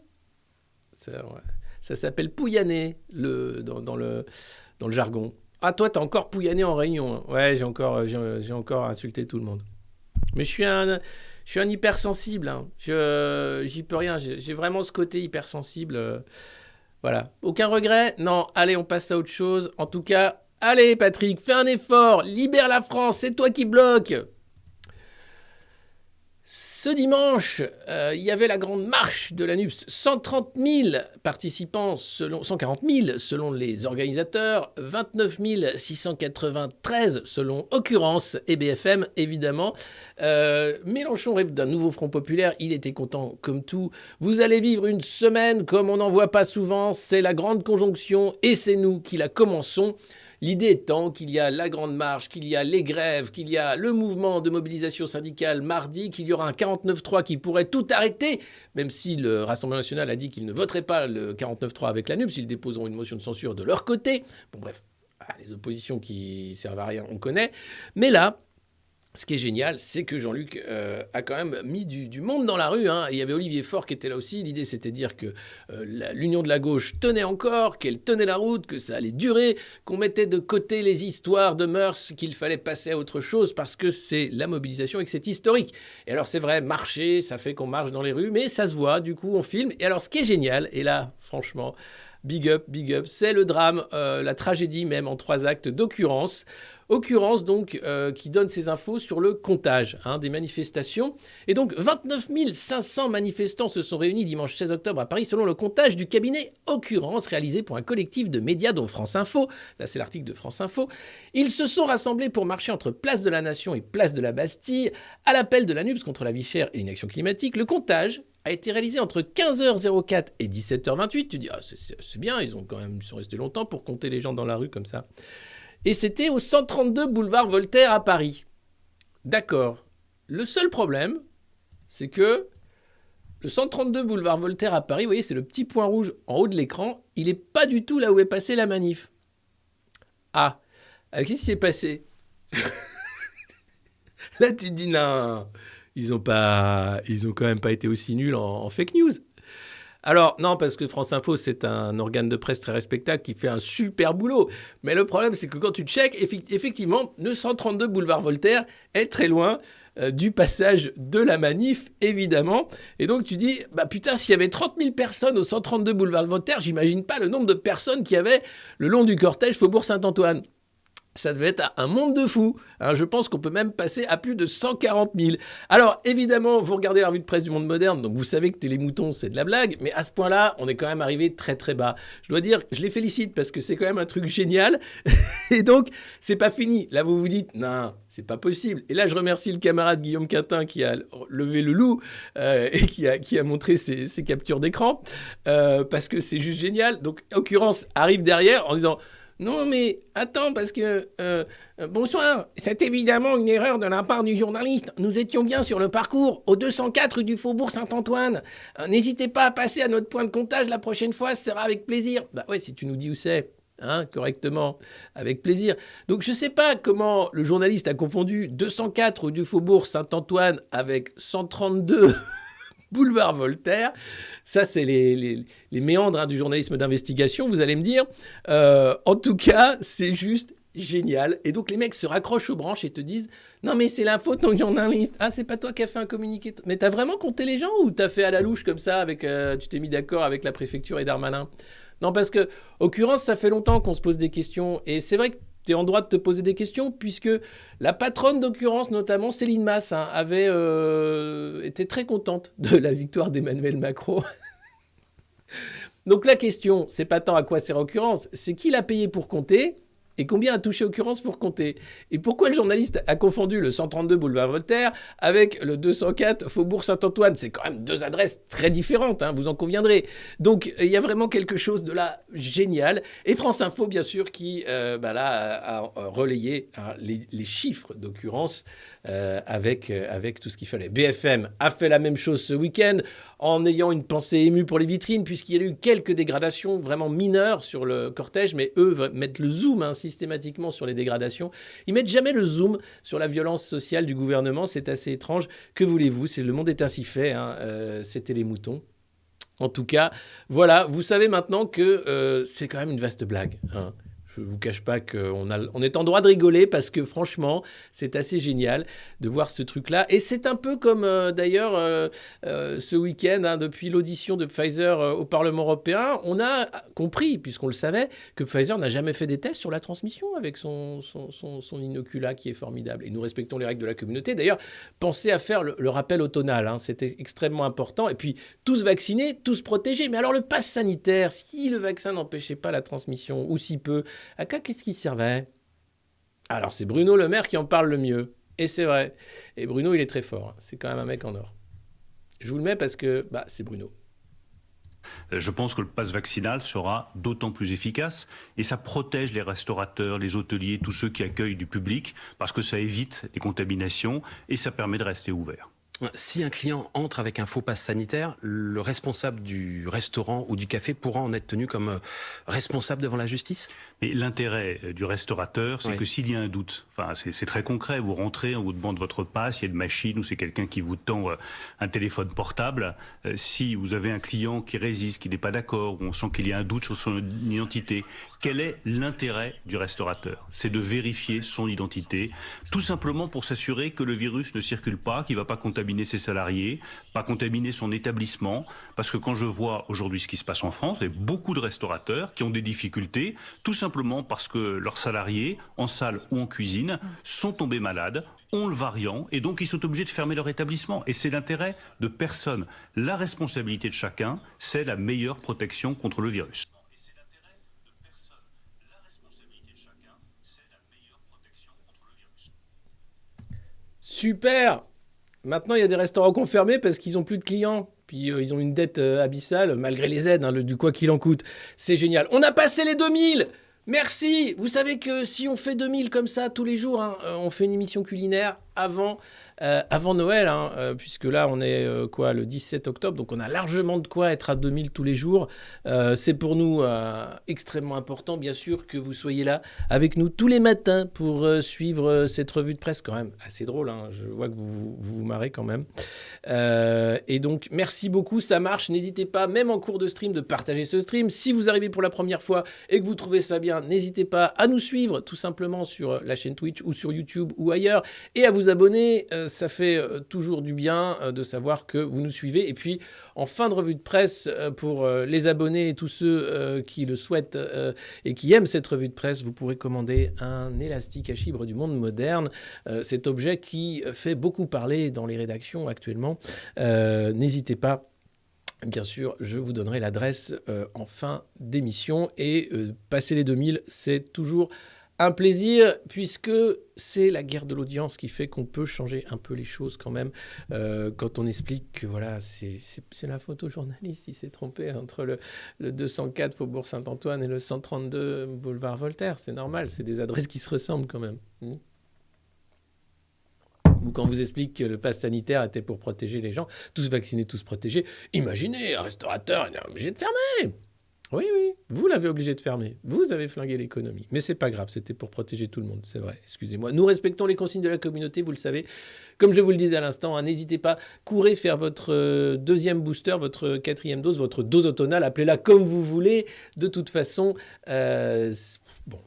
Ça s'appelle Pouyanné dans le jargon. Ah, toi, t'as encore Pouyanné en réunion. Hein. Ouais, j'ai encore insulté tout le monde. Mais je suis Je suis un hypersensible. Hein. J'y peux rien. J'ai vraiment ce côté hypersensible. Voilà. Aucun regret? Non. Allez, on passe à autre chose. En tout cas, allez, Patrick, fais un effort. Libère la France. C'est toi qui bloques. Ce dimanche, il y avait la grande marche de la NUPS. 130 000 participants, 140 000 selon les organisateurs, 29 693 selon Occurrence et BFM, évidemment. Mélenchon rêve d'un nouveau Front populaire, il était content comme tout. Vous allez vivre une semaine comme on n'en voit pas souvent, c'est la grande conjonction et c'est nous qui la commençons. L'idée étant qu'il y a la grande marche, qu'il y a les grèves, qu'il y a le mouvement de mobilisation syndicale mardi, qu'il y aura un 49.3 qui pourrait tout arrêter, même si le Rassemblement national a dit qu'il ne voterait pas le 49.3 avec la NUPS, ils déposeront une motion de censure de leur côté. Bon bref, les oppositions qui servent à rien, on connaît. Mais là, ce qui est génial, c'est que Jean-Luc a quand même mis du monde dans la rue. Hein. Il y avait Olivier Faure qui était là aussi. L'idée, c'était de dire que l'union de la gauche tenait encore, qu'elle tenait la route, que ça allait durer, qu'on mettait de côté les histoires de mœurs, qu'il fallait passer à autre chose parce que c'est la mobilisation et que c'est historique. Et alors, c'est vrai, marcher, ça fait qu'on marche dans les rues, mais ça se voit, du coup, on filme. Et alors, ce qui est génial, et là, franchement, big up, c'est le drame, la tragédie même en 3 actes d'Occurrence. Occurrence, donc, qui donne ses infos sur le comptage des manifestations. Et donc, 29 500 manifestants se sont réunis dimanche 16 octobre à Paris, selon le comptage du cabinet Occurrence, réalisé pour un collectif de médias, dont France Info. Là, c'est l'article de France Info. Ils se sont rassemblés pour marcher entre Place de la Nation et Place de la Bastille, à l'appel de la NUPS contre la vie chère et l'inaction climatique. Le comptage a été réalisé entre 15h04 et 17h28. Tu dis, c'est bien, ils sont restés longtemps pour compter les gens dans la rue comme ça. Et c'était au 132 boulevard Voltaire à Paris. D'accord. Le seul problème, c'est que le 132 boulevard Voltaire à Paris, vous voyez, c'est le petit point rouge en haut de l'écran, il n'est pas du tout là où est passée la manif. Ah, qu'est-ce qui s'est passé? Là, tu te dis, non, ils ont quand même pas été aussi nuls en fake news. Alors, non, parce que France Info, c'est un organe de presse très respectable qui fait un super boulot. Mais le problème, c'est que quand tu checkes, effectivement, le 132 boulevard Voltaire est très loin du passage de la manif, évidemment. Et donc, tu dis, putain, s'il y avait 30 000 personnes au 132 boulevard Voltaire, j'imagine pas le nombre de personnes qu'il y avait le long du cortège Faubourg Saint-Antoine. Ça devait être un monde de fous. Hein, je pense qu'on peut même passer à plus de 140 000. Alors, évidemment, vous regardez la revue de presse du Monde Moderne, donc vous savez que Télémouton, c'est de la blague, mais à ce point-là, on est quand même arrivé très très bas. Je dois dire, je les félicite parce que c'est quand même un truc génial. Et donc, c'est pas fini. Là, vous vous dites, non, c'est pas possible. Et là, je remercie le camarade Guillaume Quintin qui a levé le loup et qui a montré ses captures d'écran parce que c'est juste génial. Donc, Occurrence arrive derrière en disant... Non, mais attends, parce que... bonsoir, c'est évidemment une erreur de la part du journaliste. Nous étions bien sur le parcours, au 204 du Faubourg Saint-Antoine. N'hésitez pas à passer à notre point de comptage la prochaine fois, ce sera avec plaisir. Bah ouais, si tu nous dis où c'est, correctement, avec plaisir. Donc je sais pas comment le journaliste a confondu 204 du Faubourg Saint-Antoine avec 132... boulevard Voltaire, ça c'est les méandres du journalisme d'investigation, vous allez me dire. En tout cas, c'est juste génial. Et donc les mecs se raccrochent aux branches et te disent « Non mais c'est la faute d'un journaliste. Ah, c'est pas toi qui as fait un communiqué. Mais t'as vraiment compté les gens ou t'as fait à la louche comme ça avec tu t'es mis d'accord avec la préfecture et Darmanin ?» Non, parce que, Occurrence, ça fait longtemps qu'on se pose des questions. Et c'est vrai que tu es en droit de te poser des questions, puisque la patronne d'Occurrence, notamment Céline Masse, avait été très contente de la victoire d'Emmanuel Macron. Donc la question, c'est pas tant à quoi sert Occurrence, c'est qui l'a payé pour compter et combien a touché Occurrence pour compter. Et pourquoi le journaliste a confondu le 132 boulevard Voltaire avec le 204 Faubourg Saint-Antoine. C'est quand même 2 adresses très différentes, vous en conviendrez. Donc il y a vraiment quelque chose de là génial. Et France Info, bien sûr, qui a relayé les chiffres d'Occurrence avec tout ce qu'il fallait. BFM a fait la même chose ce week-end en ayant une pensée émue pour les vitrines, puisqu'il y a eu quelques dégradations vraiment mineures sur le cortège, mais eux mettent le zoom systématiquement sur les dégradations. Ils mettent jamais le zoom sur la violence sociale du gouvernement. C'est assez étrange. Que voulez-vous ? Le monde est ainsi fait. C'était les moutons. En tout cas, voilà. Vous savez maintenant que c'est quand même une vaste blague. je vous cache pas qu'on est en droit de rigoler parce que franchement, c'est assez génial de voir ce truc-là. Et c'est un peu comme d'ailleurs ce week-end, hein, depuis l'audition de Pfizer au Parlement européen, on a compris, puisqu'on le savait, que Pfizer n'a jamais fait des tests sur la transmission avec son inoculat qui est formidable. Et nous respectons les règles de la communauté. D'ailleurs, pensez à faire le rappel automnal, hein, c'était extrêmement important. Et puis, tous vaccinés, tous protégés. Mais alors, le pass sanitaire, si le vaccin n'empêchait pas la transmission, ou si peu, à quoi qu'est-ce qui servait ? Alors, c'est Bruno Le Maire qui en parle le mieux. Et c'est vrai. Et Bruno, il est très fort. C'est quand même un mec en or. Je vous le mets parce que c'est Bruno. Je pense que le pass vaccinal sera d'autant plus efficace et ça protège les restaurateurs, les hôteliers, tous ceux qui accueillent du public parce que ça évite les contaminations et ça permet de rester ouvert. Si un client entre avec un faux pass sanitaire, le responsable du restaurant ou du café pourra en être tenu comme responsable devant la justice ? Mais l'intérêt du restaurateur, c'est que s'il y a un doute, c'est très concret, vous rentrez, on vous demande votre passe, il y a une machine ou c'est quelqu'un qui vous tend un téléphone portable. Si vous avez un client qui résiste, qui n'est pas d'accord, ou on sent qu'il y a un doute sur son identité, quel est l'intérêt du restaurateur ? C'est de vérifier son identité, tout simplement pour s'assurer que le virus ne circule pas, qu'il ne va pas contaminer ses salariés, pas contaminer son établissement. Parce que quand je vois aujourd'hui ce qui se passe en France, il y a beaucoup de restaurateurs qui ont des difficultés, tout simplement parce que leurs salariés, en salle ou en cuisine, sont tombés malades, ont le variant, et donc ils sont obligés de fermer leur établissement. Et c'est l'intérêt de personne. La responsabilité de chacun, c'est la meilleure protection contre le virus. Super ! Maintenant, il y a des restaurants confirmés parce qu'ils n'ont plus de clients. Puis ils ont une dette abyssale, malgré les aides, hein, du quoi qu'il en coûte. C'est génial. On a passé les 2000 ! Merci. Vous savez que si on fait 2000 comme ça tous les jours, hein, on fait une émission culinaire avant Noël, hein, puisque là on est le 17 octobre, donc on a largement de quoi être à 2000 tous les jours. C'est pour nous extrêmement important, bien sûr, que vous soyez là avec nous tous les matins pour suivre cette revue de presse, quand même assez drôle, hein, je vois que vous marrez quand même. Et donc merci beaucoup, ça marche, n'hésitez pas, même en cours de stream, de partager ce stream. Si vous arrivez pour la première fois et que vous trouvez ça bien, n'hésitez pas à nous suivre tout simplement sur la chaîne Twitch ou sur YouTube ou ailleurs, et à vous abonner. Ça fait toujours du bien de savoir que vous nous suivez. Et puis, en fin de revue de presse, pour les abonnés et tous ceux qui le souhaitent et qui aiment cette revue de presse, vous pourrez commander un élastique à chibre du monde moderne. Cet objet qui fait beaucoup parler dans les rédactions actuellement. N'hésitez pas. Bien sûr, je vous donnerai l'adresse en fin d'émission. Et passer les 2000, c'est toujours un plaisir, puisque c'est la guerre de l'audience qui fait qu'on peut changer un peu les choses quand même. Quand on explique que voilà, c'est la faute au journaliste, il s'est trompé entre le 204 Faubourg Saint-Antoine et le 132 Boulevard Voltaire. C'est normal, c'est des adresses qui se ressemblent quand même. Ou quand on vous explique que le pass sanitaire était pour protéger les gens, tous vaccinés, tous protégés. Imaginez, un restaurateur, il est obligé de fermer. Oui, vous l'avez obligé de fermer. Vous avez flingué l'économie. Mais c'est pas grave, c'était pour protéger tout le monde, c'est vrai. Excusez-moi. Nous respectons les consignes de la communauté, vous le savez. Comme je vous le disais à l'instant, hein, n'hésitez pas, courez faire votre deuxième booster, votre quatrième dose, votre dose automnale, appelez-la comme vous voulez. De toute façon, bon.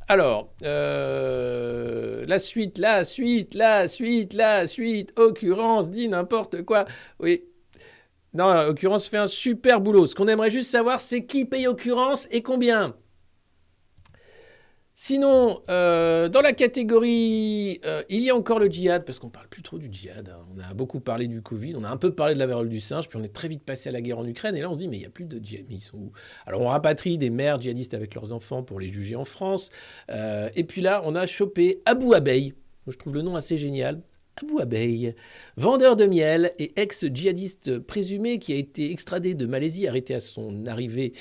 Alors, la suite, occurrence, dit n'importe quoi. Oui. Non, Occurrence fait un super boulot. Ce qu'on aimerait juste savoir, c'est qui paye Occurrence et combien. Sinon, dans la catégorie, il y a encore le djihad, parce qu'on parle plus trop du djihad. Hein. On a beaucoup parlé du Covid, on a un peu parlé de la variole du singe, puis on est très vite passé à la guerre en Ukraine, et là on se dit, mais il n'y a plus de djihad, mais ils sont où ? Alors on rapatrie des mères djihadistes avec leurs enfants pour les juger en France, et puis là on a chopé Abou Abeille, je trouve le nom assez génial. Abou Abeille, vendeur de miel et ex-djihadiste présumé qui a été extradé de Malaisie, arrêté à son arrivée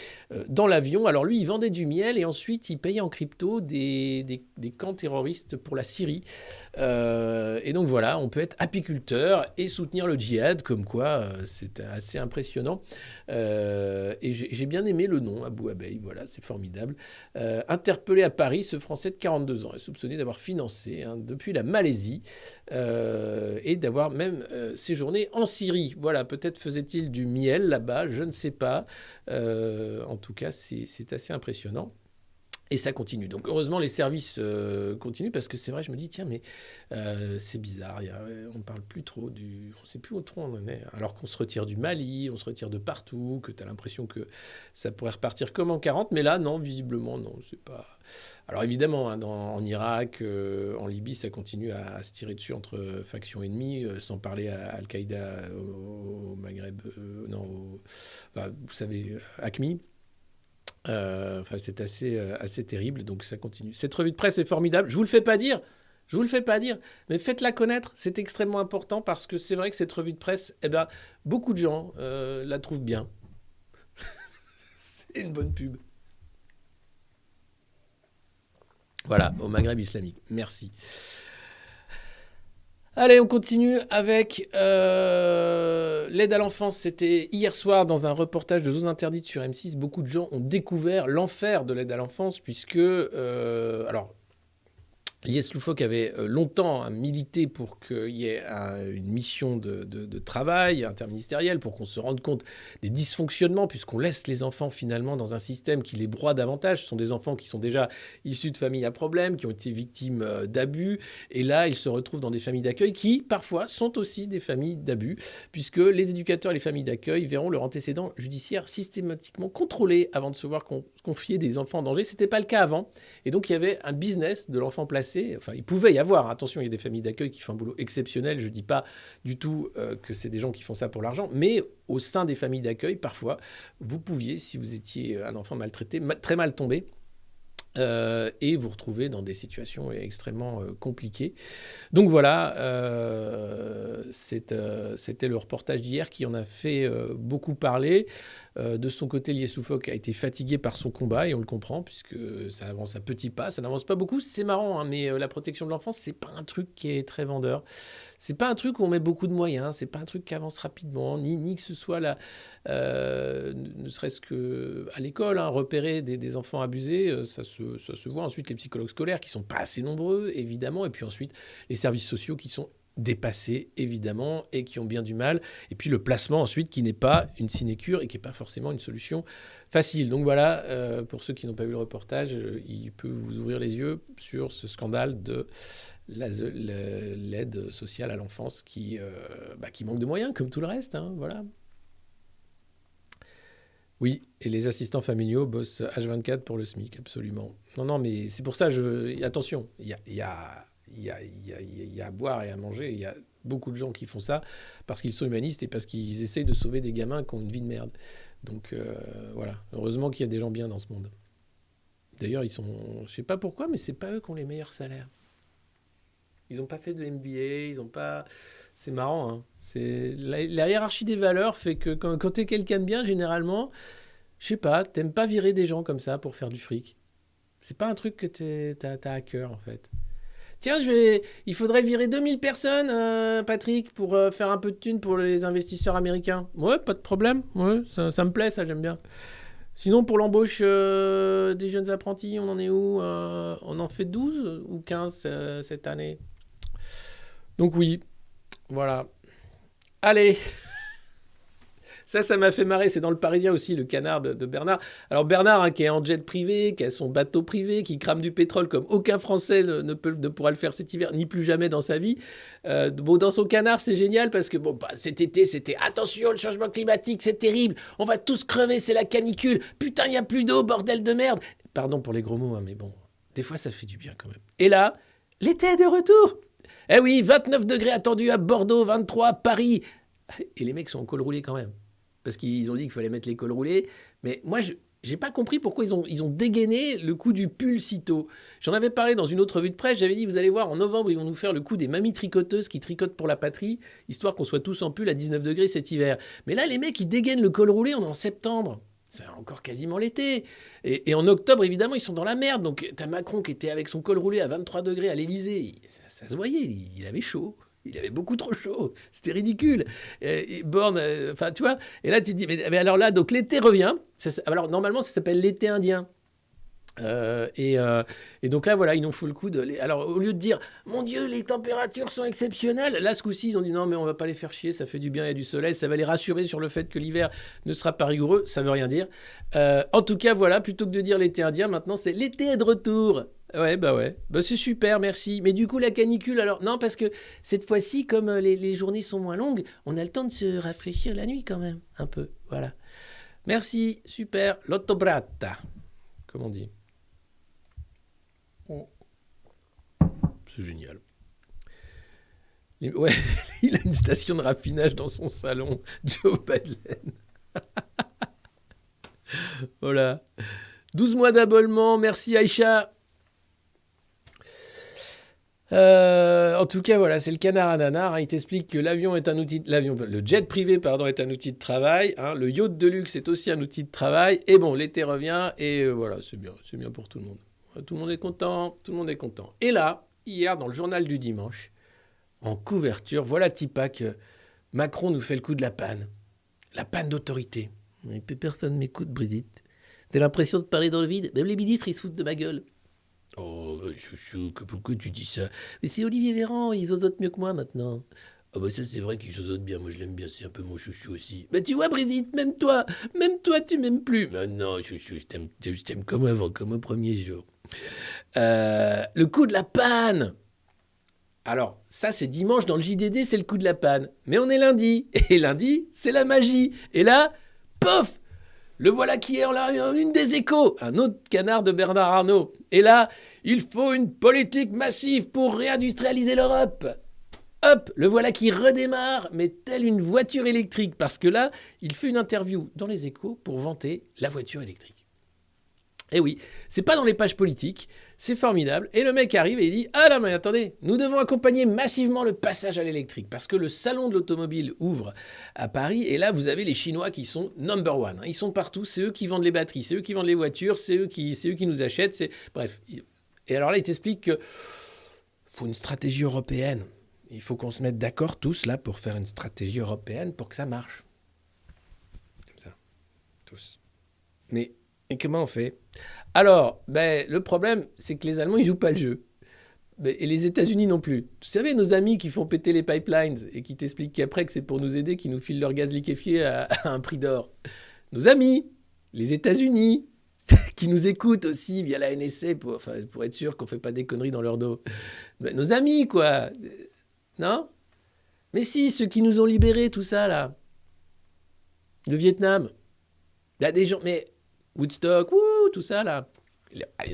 dans l'avion. Alors lui, il vendait du miel et ensuite il payait en crypto des camps terroristes pour la Syrie. Et donc voilà, on peut être apiculteur et soutenir le djihad, comme quoi c'est assez impressionnant. Et j'ai bien aimé le nom, Abou Abeille, voilà, c'est formidable. Interpellé à Paris, ce Français de 42 ans est soupçonné d'avoir financé depuis la Malaisie et d'avoir même séjourné en Syrie. Voilà, peut-être faisait-il du miel là-bas, je ne sais pas. En tout cas, c'est assez impressionnant. Et ça continue. Donc heureusement, les services continuent parce que c'est vrai, je me dis, tiens, mais c'est bizarre. On ne parle plus trop du... On ne sait plus où trop on en est. Alors qu'on se retire du Mali, on se retire de partout, que tu as l'impression que ça pourrait repartir comme en 40. Mais là, non, visiblement, non, c'est pas... Alors évidemment, hein, en Irak, en Libye, ça continue à se tirer dessus entre factions ennemies, sans parler à Al-Qaïda au Maghreb, enfin, vous savez, AQMI. C'est assez terrible, donc ça continue. Cette revue de presse est formidable. Je vous le fais pas dire, mais faites-la connaître. C'est extrêmement important parce que c'est vrai que cette revue de presse, beaucoup de gens la trouvent bien. C'est une bonne pub. Voilà, au Maghreb islamique. Merci. Allez, on continue avec l'aide à l'enfance. C'était hier soir dans un reportage de Zone Interdite sur M6. Beaucoup de gens ont découvert l'enfer de l'aide à l'enfance puisque... Lies Loufoque avait longtemps milité pour qu'il y ait une mission de travail interministériel pour qu'on se rende compte des dysfonctionnements puisqu'on laisse les enfants finalement dans un système qui les broie davantage. Ce sont des enfants qui sont déjà issus de familles à problème, qui ont été victimes d'abus. Et là, ils se retrouvent dans des familles d'accueil qui, parfois, sont aussi des familles d'abus puisque les éducateurs et les familles d'accueil verront leur antécédent judiciaire systématiquement contrôlé avant de se voir confier des enfants en danger. Ce n'était pas le cas avant. Et donc, il y avait un business de l'enfant placé. Enfin, il pouvait y avoir, attention, il y a des familles d'accueil qui font un boulot exceptionnel, je ne dis pas du tout que c'est des gens qui font ça pour l'argent, mais au sein des familles d'accueil, parfois, vous pouviez, si vous étiez un enfant maltraité, très mal tombé, et vous retrouvez dans des situations extrêmement compliquées. Donc voilà, c'était le reportage d'hier qui en a fait beaucoup parler. De son côté, Lies Loufoque a été fatigué par son combat, et on le comprend, puisque ça avance à petits pas, ça n'avance pas beaucoup. C'est marrant, hein, mais la protection de l'enfance, c'est pas un truc qui est très vendeur. C'est pas un truc où on met beaucoup de moyens, c'est pas un truc qui avance rapidement, ni que ce soit là, ne serait-ce qu'à l'école, hein, repérer des enfants abusés, ça se voit. Ensuite, les psychologues scolaires qui sont pas assez nombreux, évidemment, et puis ensuite, les services sociaux qui sont dépassés, évidemment, et qui ont bien du mal. Et puis le placement, ensuite, qui n'est pas une sinécure et qui n'est pas forcément une solution facile. Donc voilà, pour ceux qui n'ont pas vu le reportage, il peut vous ouvrir les yeux sur ce scandale de l'aide sociale à l'enfance qui manque de moyens, comme tout le reste. Hein, voilà. Oui, et les assistants familiaux bossent H24 pour le SMIC, absolument. Non, mais c'est pour ça, attention, il y a à boire et à manger. Il y a beaucoup de gens qui font ça parce qu'ils sont humanistes et parce qu'ils essayent de sauver des gamins qui ont une vie de merde. Donc voilà, heureusement qu'il y a des gens bien dans ce monde. D'ailleurs, je sais pas pourquoi, mais c'est pas eux qui ont les meilleurs salaires. Ils n'ont pas fait de MBA, ils n'ont pas... C'est marrant, hein. La hiérarchie des valeurs fait que quand t'es quelqu'un de bien, généralement, je sais pas, t'aimes pas virer des gens comme ça pour faire du fric. C'est pas un truc que t'as à cœur, en fait. Tiens, il faudrait virer 2000 personnes, Patrick, pour faire un peu de thunes pour les investisseurs américains. Ouais, pas de problème. Ouais, ça me plaît, ça, j'aime bien. Sinon, pour l'embauche des jeunes apprentis, on en est où on en fait 12 ou 15 cette année? Donc oui, voilà. Allez. Ça m'a fait marrer. C'est dans Le Parisien aussi, le canard de Bernard. Alors Bernard, hein, qui est en jet privé, qui a son bateau privé, qui crame du pétrole comme aucun Français ne pourra le faire cet hiver, ni plus jamais dans sa vie. Dans son canard, c'est génial parce que cet été, c'était « Attention, le changement climatique, c'est terrible. On va tous crever, c'est la canicule. Putain, il n'y a plus d'eau, bordel de merde. » Pardon pour les gros mots, hein, mais bon, des fois, ça fait du bien quand même. Et là, l'été est de retour. Eh oui, 29 degrés attendus à Bordeaux, 23 à Paris. Et les mecs sont en col roulé quand même. Parce qu'ils ont dit qu'il fallait mettre les cols roulés. Mais moi, je n'ai pas compris pourquoi ils ont dégainé le coup du pull si tôt. J'en avais parlé dans une autre revue de presse. J'avais dit, vous allez voir, en novembre, ils vont nous faire le coup des mamies tricoteuses qui tricotent pour la patrie, histoire qu'on soit tous en pull à 19 degrés cet hiver. Mais là, les mecs, ils dégainent le col roulé, on est en septembre. C'est encore quasiment l'été. Et en octobre, évidemment, ils sont dans la merde. Donc, t'as Macron qui était avec son col roulé à 23 degrés à l'Élysée. Ça se voyait, il avait chaud. Il avait beaucoup trop chaud. C'était ridicule. Et Borne, enfin, tu vois. Et là, tu te dis, mais alors là, donc l'été revient. Alors, normalement, ça s'appelle l'été indien. Et donc là, voilà, ils nous font le coup de... Alors, au lieu de dire, mon Dieu, les températures sont exceptionnelles, là, ce coup-ci, ils ont dit, non, mais on va pas les faire chier, ça fait du bien, il y a du soleil, ça va les rassurer sur le fait que l'hiver ne sera pas rigoureux, ça veut rien dire. En tout cas, voilà, plutôt que de dire l'été indien, maintenant, c'est l'été est de retour. Ouais, bah c'est super, merci. Mais du coup, la canicule, alors, non, parce que cette fois-ci, comme les journées sont moins longues, on a le temps de se rafraîchir la nuit quand même, un peu, voilà. Merci, super, l'ottobrata, comme on dit. C'est génial. Ouais, il a une station de raffinage dans son salon, Joe Biden. Voilà. 12 mois d'abonnement, merci Aïcha. En tout cas, voilà, c'est le canard à nanar. Hein. Il t'explique que l'avion est un outil, le jet privé, est un outil de travail. Hein. Le yacht de luxe est aussi un outil de travail. Et bon, l'été revient et voilà, c'est bien pour tout le monde. Tout le monde est content. Et là, hier, dans le journal du dimanche, en couverture, voilà Tipac, Macron nous fait le coup de la panne. La panne d'autorité. Et puis personne ne m'écoute, Brigitte. T'as l'impression de parler dans le vide. Même les ministres, ils se foutent de ma gueule. Oh, chouchou, pourquoi tu dis ça? Mais c'est Olivier Véran, il zozote mieux que moi maintenant. Ah bah ça c'est vrai qu'il zozote bien, moi je l'aime bien, c'est un peu mon chouchou aussi. Bah tu vois Brigitte, même toi tu m'aimes plus. Bah non chouchou, je t'aime comme avant, comme au premier jour. Le coup de la panne. Alors ça c'est dimanche dans le JDD, c'est le coup de la panne. Mais on est lundi, et lundi c'est la magie. Et là, pof, le voilà qui est en une des Échos, un autre canard de Bernard Arnault. Et là, il faut une politique massive pour réindustrialiser l'Europe. Hop, le voilà qui redémarre, mais telle une voiture électrique. Parce que là, il fait une interview dans les Échos pour vanter la voiture électrique. Et oui, c'est pas dans les pages politiques, c'est formidable. Et le mec arrive et il dit « Ah non mais attendez, nous devons accompagner massivement le passage à l'électrique parce que le salon de l'automobile ouvre à Paris et là vous avez les Chinois qui sont number one. Hein. Ils sont partout, c'est eux qui vendent les batteries, c'est eux qui vendent les voitures, c'est eux qui nous achètent. Bref. Et alors là, il t'explique qu'il faut une stratégie européenne. Il faut qu'on se mette d'accord tous là pour faire une stratégie européenne pour que ça marche. Comme ça. Tous. Mais... Et comment on fait? Alors, le problème, c'est que les Allemands, ils jouent pas le jeu. Et les États-Unis non plus. Vous savez, nos amis qui font péter les pipelines et qui t'expliquent qu'après que c'est pour nous aider, qu'ils nous filent leur gaz liquéfié à un prix d'or. Nos amis, les États-Unis, qui nous écoutent aussi via la NSA pour être sûr qu'on fait pas des conneries dans leur dos. Nos amis, quoi. Non? Mais si, ceux qui nous ont libérés, tout ça, là. Le Vietnam. Il y a des gens... Mais... Woodstock, tout ça, là.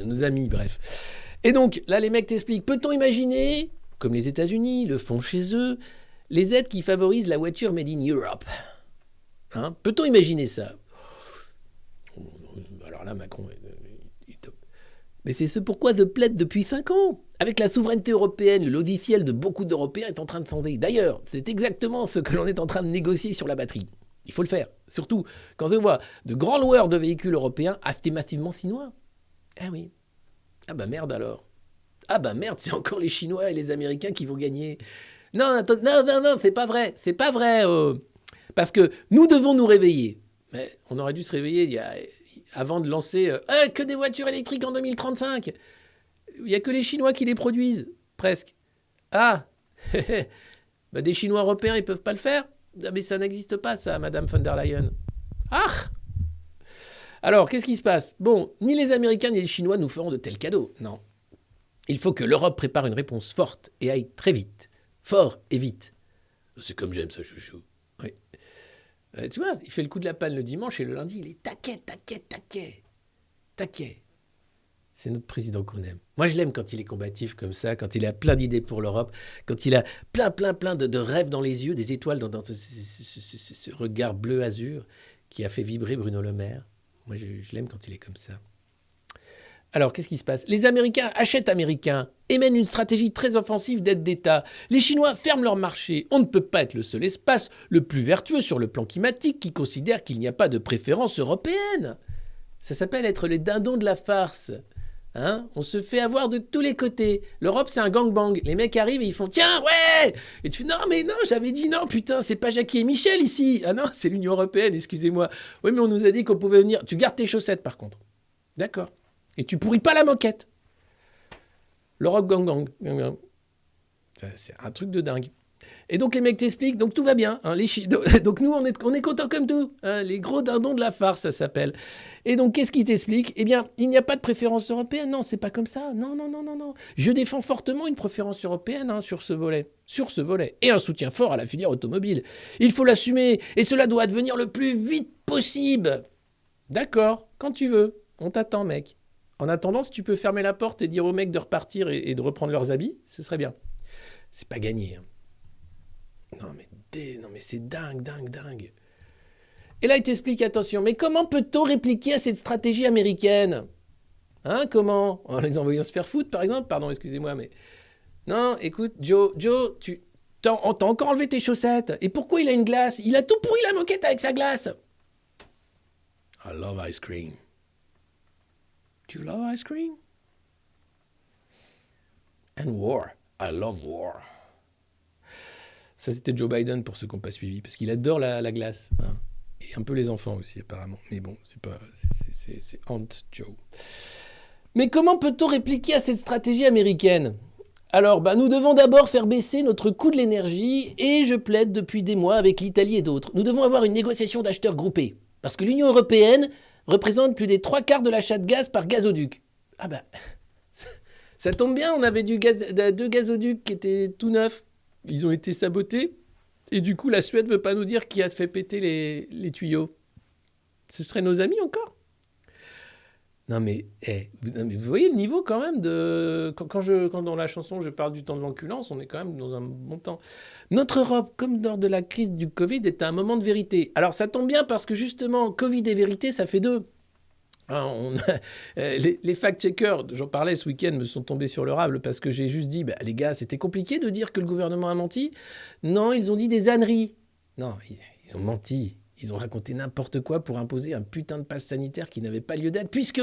Nos amis, bref. Et donc, là, les mecs t'expliquent, peut-on imaginer, comme les États-Unis le font chez eux, les aides qui favorisent la voiture made in Europe? Hein? Peut-on imaginer ça? Alors là, Macron est top. Mais c'est ce pourquoi The plaide depuis 5 ans. Avec la souveraineté européenne, le logiciel de beaucoup d'Européens est en train de sonder. D'ailleurs, c'est exactement ce que l'on est en train de négocier sur la batterie. Il faut le faire. Surtout quand on voit de grands loueurs de véhicules européens acheter massivement chinois. Ah oui. Ah bah merde alors. Ah bah merde, c'est encore les Chinois et les Américains qui vont gagner. Non, c'est pas vrai. C'est pas vrai. Parce que nous devons nous réveiller. Mais on aurait dû se réveiller avant de lancer que des voitures électriques en 2035. Il n'y a que les Chinois qui les produisent, presque. Ah bah des Chinois européens, ils ne peuvent pas le faire. Ah, mais ça n'existe pas, ça, Madame von der Leyen. Ah! Alors, qu'est-ce qui se passe? Bon, ni les Américains ni les Chinois nous feront de tels cadeaux. Non. Il faut que l'Europe prépare une réponse forte et aille très vite. Fort et vite. C'est comme j'aime ça, chouchou. Oui. Tu vois, il fait le coup de la panne le dimanche et le lundi, il est taquet. C'est notre président qu'on aime. Moi, je l'aime quand il est combatif comme ça, quand il a plein d'idées pour l'Europe, quand il a plein de rêves dans les yeux, des étoiles dans ce regard bleu-azur qui a fait vibrer Bruno Le Maire. Moi, je l'aime quand il est comme ça. Alors, qu'est-ce qui se passe? Les Américains achètent américains et mènent une stratégie très offensive d'aide d'État. Les Chinois ferment leur marché. On ne peut pas être le seul espace le plus vertueux sur le plan climatique qui considère qu'il n'y a pas de préférence européenne. Ça s'appelle être les dindons de la farce. Hein? On se fait avoir de tous les côtés. L'Europe, c'est un gangbang. Les mecs arrivent et ils font « Tiens, ouais !» Et tu fais « Non, mais non, j'avais dit non, putain, c'est pas Jackie et Michel ici. Ah non, c'est l'Union Européenne, excusez-moi. Oui, mais on nous a dit qu'on pouvait venir. Tu gardes tes chaussettes, par contre. D'accord. Et tu pourris pas la moquette. L'Europe gang. C'est un truc de dingue. Et donc les mecs t'expliquent, donc tout va bien. Hein, donc nous, on est contents comme tout. Hein, les gros dindons de la farce, ça s'appelle. Et donc qu'est-ce qu'ils t'expliquent ? Eh bien, il n'y a pas de préférence européenne. Non, c'est pas comme ça. Non. Je défends fortement une préférence européenne sur ce volet. Et un soutien fort à la filière automobile. Il faut l'assumer. Et cela doit advenir le plus vite possible. D'accord, quand tu veux. On t'attend, mec. En attendant, si tu peux fermer la porte et dire aux mecs de repartir et de reprendre leurs habits, ce serait bien. C'est pas gagné. Hein. Non mais c'est dingue. Et là, il t'explique, attention, mais comment peut-on répliquer à cette stratégie américaine ? Hein, comment ? En les envoyant se faire foutre, par exemple ? Pardon, excusez-moi, mais... Non, écoute, Joe, t'as encore enlevé tes chaussettes. Et pourquoi il a une glace ? Il a tout pourri la moquette avec sa glace. I love ice cream. Do you love ice cream? And war. I love war. Ça, c'était Joe Biden, pour ceux qui n'ont pas suivi, parce qu'il adore la glace. Hein. Et un peu les enfants aussi, apparemment. Mais bon, c'est Aunt Joe. Mais comment peut-on répliquer à cette stratégie américaine ? Alors, nous devons d'abord faire baisser notre coût de l'énergie, et je plaide depuis des mois avec l'Italie et d'autres. Nous devons avoir une négociation d'acheteurs groupés, parce que l'Union européenne représente plus des 3/4 de l'achat de gaz par gazoduc. Ah ça tombe bien, on avait deux gazoducs qui étaient tout neufs. Ils ont été sabotés. Et du coup, la Suède ne veut pas nous dire qui a fait péter les tuyaux. Ce seraient nos amis encore ? Non mais vous voyez le niveau quand même de... Quand dans la chanson, je parle du temps de l'enculance, on est quand même dans un bon temps. Notre Europe, comme lors de la crise du Covid, est à un moment de vérité. Alors ça tombe bien parce que justement, Covid et vérité, ça fait deux. Les fact-checkers, j'en parlais ce week-end, me sont tombés sur le rable parce que j'ai juste dit, les gars, c'était compliqué de dire que le gouvernement a menti. Non, ils ont dit des âneries. Non, ils ont menti. Ils ont raconté n'importe quoi pour imposer un putain de passe sanitaire qui n'avait pas lieu d'être, puisque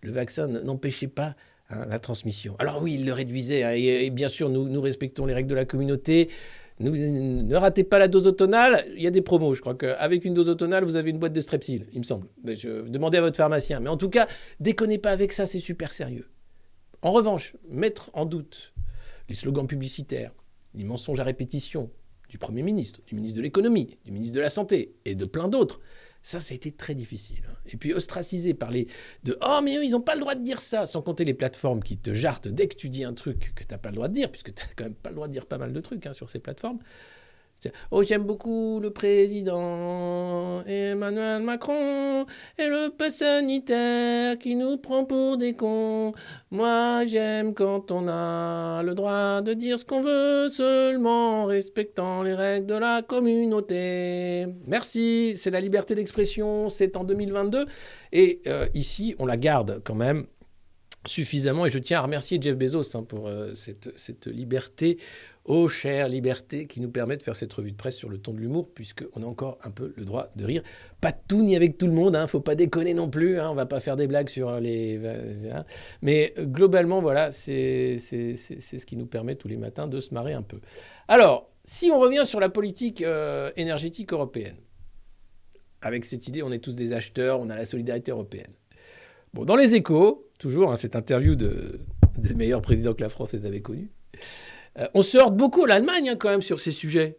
le vaccin n'empêchait pas la transmission. Alors oui, ils le réduisaient, et bien sûr, nous respectons les règles de la communauté. Ne ratez pas la dose automnale, il y a des promos. Je crois qu'avec une dose automnale, vous avez une boîte de Strepsil, il me semble. Mais demandez à votre pharmacien. Mais en tout cas, déconnez pas avec ça, c'est super sérieux. En revanche, mettre en doute les slogans publicitaires, les mensonges à répétition du Premier ministre, du ministre de l'économie, du ministre de la Santé et de plein d'autres, ça a été très difficile. Et puis ostracisé par les... Oh, mais eux, ils n'ont pas le droit de dire ça, sans compter les plateformes qui te jartent dès que tu dis un truc que tu n'as pas le droit de dire, puisque tu n'as quand même pas le droit de dire pas mal de trucs sur ces plateformes. Oh, j'aime beaucoup le président Emmanuel Macron et le pass sanitaire qui nous prend pour des cons. Moi, j'aime quand on a le droit de dire ce qu'on veut, seulement en respectant les règles de la communauté. Merci, c'est la liberté d'expression, c'est en 2022. Et ici, on la garde quand même suffisamment. Et je tiens à remercier Jeff Bezos pour cette liberté, chère liberté, qui nous permet de faire cette revue de presse sur le ton de l'humour, puisqu'on a encore un peu le droit de rire. Pas de tout ni avec tout le monde, faut pas déconner non plus, on va pas faire des blagues sur les... Mais globalement, voilà, c'est ce qui nous permet tous les matins de se marrer un peu. Alors, si on revient sur la politique énergétique européenne, avec cette idée, on est tous des acheteurs, on a la solidarité européenne. Bon, dans les Échos, toujours, cette interview des meilleurs présidents que la France avait connu, on se heurte beaucoup à l'Allemagne quand même sur ces sujets.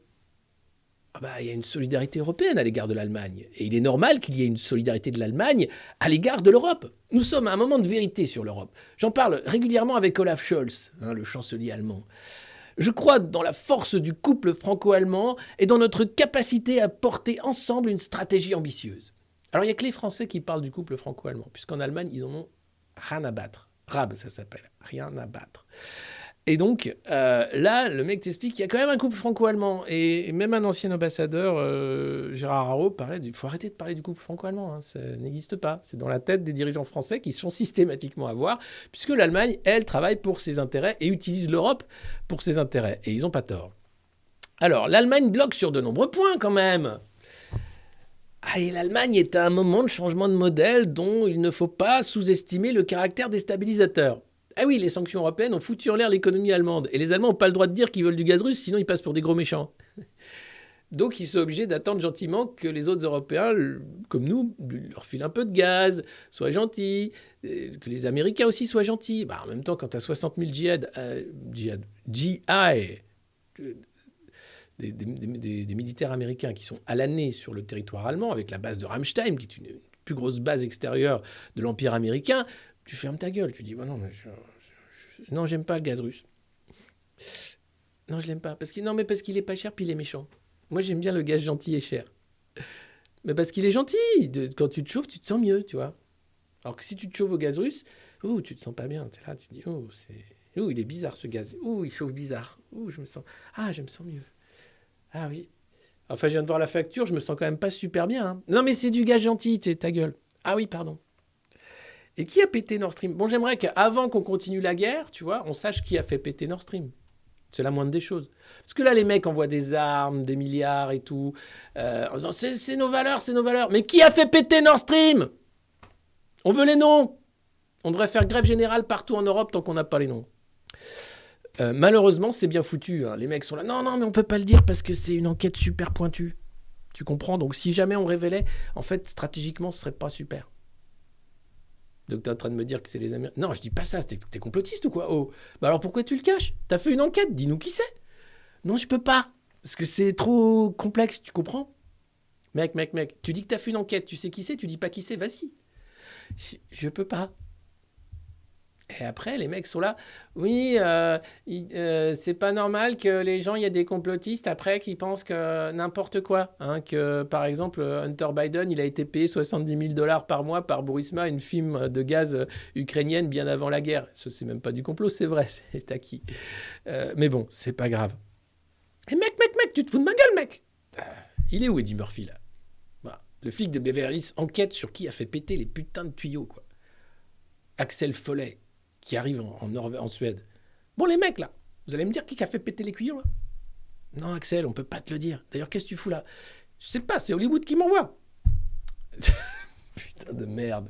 Il y a une solidarité européenne à l'égard de l'Allemagne. Et il est normal qu'il y ait une solidarité de l'Allemagne à l'égard de l'Europe. Nous sommes à un moment de vérité sur l'Europe. J'en parle régulièrement avec Olaf Scholz, le chancelier allemand. Je crois dans la force du couple franco-allemand et dans notre capacité à porter ensemble une stratégie ambitieuse. Alors, il n'y a que les Français qui parlent du couple franco-allemand, puisqu'en Allemagne, ils en ont rien à battre. Rab, ça s'appelle. Rien à battre. Et donc, là, le mec t'explique qu'il y a quand même un couple franco-allemand. Et même un ancien ambassadeur, Gérard Haro, parlait il faut arrêter de parler du couple franco-allemand. Ça n'existe pas. C'est dans la tête des dirigeants français qui sont systématiquement à voir, puisque l'Allemagne, elle, travaille pour ses intérêts et utilise l'Europe pour ses intérêts. Et ils n'ont pas tort. Alors, l'Allemagne bloque sur de nombreux points quand même. Et l'Allemagne est à un moment de changement de modèle dont il ne faut pas sous-estimer le caractère déstabilisateur. Ah oui, les sanctions européennes ont foutu en l'air l'économie allemande. Et les Allemands n'ont pas le droit de dire qu'ils veulent du gaz russe, sinon ils passent pour des gros méchants. Donc, ils sont obligés d'attendre gentiment que les autres Européens, comme nous, leur filent un peu de gaz, soient gentils, que les Américains aussi soient gentils. En même temps, quand tu as 60 000 GI, des militaires américains qui sont à l'année sur le territoire allemand, avec la base de Ramstein, qui est une plus grosse base extérieure de l'Empire américain, tu fermes ta gueule. Tu dis, non, mais non, j'aime pas le gaz russe. Non, je l'aime pas. Parce qu'il est pas cher, puis il est méchant. Moi, j'aime bien le gaz gentil et cher. Mais parce qu'il est gentil. Quand tu te chauffes, tu te sens mieux, tu vois. Alors que si tu te chauffes au gaz russe, tu te sens pas bien. Tu es là, tu te dis, il est bizarre ce gaz. Il chauffe bizarre. Je me sens mieux. Ah oui. Enfin, je viens de voir la facture, je me sens quand même pas super bien. Hein. Non, mais c'est du gaz gentil, ta gueule. Ah oui, pardon. Et qui a pété Nord Stream ? Bon, j'aimerais qu'avant qu'on continue la guerre, tu vois, on sache qui a fait péter Nord Stream. C'est la moindre des choses. Parce que là, les mecs envoient des armes, des milliards et tout, en disant c'est nos valeurs, c'est nos valeurs. Mais qui a fait péter Nord Stream ? On veut les noms. On devrait faire grève générale partout en Europe tant qu'on n'a pas les noms. Malheureusement, c'est bien foutu. Hein. Les mecs sont là. Non, mais on peut pas le dire parce que c'est une enquête super pointue. Tu comprends ? Donc, si jamais on révélait, en fait, stratégiquement, ce serait pas super. Donc, tu es en train de me dire que c'est les Américains. Non, je dis pas ça. T'es complotiste ou quoi ? Alors, pourquoi tu le caches ? T'as fait une enquête. Dis-nous qui c'est. Non, je peux pas. Parce que c'est trop complexe. Tu comprends ? Mec. Tu dis que t'as fait une enquête. Tu sais qui c'est. Tu dis pas qui c'est. Vas-y. Je peux pas. Et après, les mecs sont là. Oui, c'est pas normal que les gens, il y a des complotistes après qui pensent que n'importe quoi. Hein, que par exemple, Hunter Biden, il a été payé $70 000 par mois par Burisma, une firme de gaz ukrainienne bien avant la guerre. Ça, c'est même pas du complot, c'est vrai, c'est acquis. Mais bon, c'est pas grave. Et mec, tu te fous de ma gueule, mec. Il est où Eddie Murphy, là ? Le flic de Beverly Hills enquête sur qui a fait péter les putains de tuyaux, quoi. Axel Follet, qui arrive en Suède. Bon, les mecs, là, vous allez me dire qui a fait péter les tuyaux, là ? Non, Axel, on peut pas te le dire. D'ailleurs, qu'est-ce que tu fous là ? Je sais pas, c'est Hollywood qui m'envoie. Putain de merde.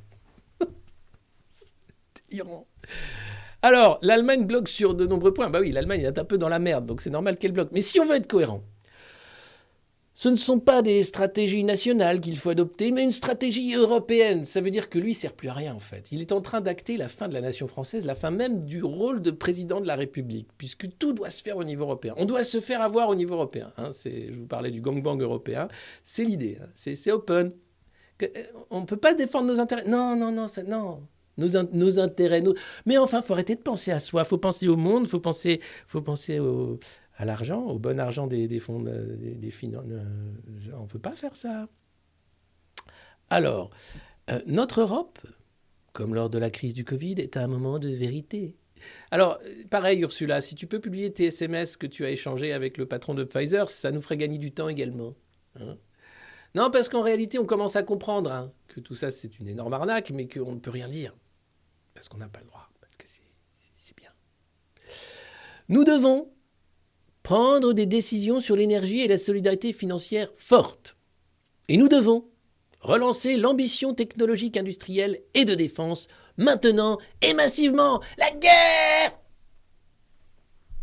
C'est délirant. Alors, l'Allemagne bloque sur de nombreux points. Bah oui, l'Allemagne est un peu dans la merde, donc c'est normal qu'elle bloque. Mais si on veut être cohérent, ce ne sont pas des stratégies nationales qu'il faut adopter, mais une stratégie européenne. Ça veut dire que lui, il ne sert plus à rien, en fait. Il est en train d'acter la fin de la nation française, la fin même du rôle de président de la République, puisque tout doit se faire au niveau européen. On doit se faire avoir au niveau européen. Hein. Je vous parlais du gangbang européen. C'est l'idée. Hein. C'est open. On ne peut pas défendre nos intérêts. Non. Nos intérêts. Mais enfin, il faut arrêter de penser à soi. Il faut penser au monde. Il faut penser à l'argent, au bon argent des fonds, des finances. On ne peut pas faire ça. Alors, notre Europe, comme lors de la crise du Covid, est à un moment de vérité. Alors, pareil, Ursula, si tu peux publier tes SMS que tu as échangés avec le patron de Pfizer, ça nous ferait gagner du temps également. Hein ? Non, parce qu'en réalité, on commence à comprendre que tout ça, c'est une énorme arnaque, mais qu'on ne peut rien dire. Parce qu'on n'a pas le droit, parce que c'est bien. Nous devons prendre des décisions sur l'énergie et la solidarité financière fortes. Et nous devons relancer l'ambition technologique industrielle et de défense, maintenant et massivement. La guerre !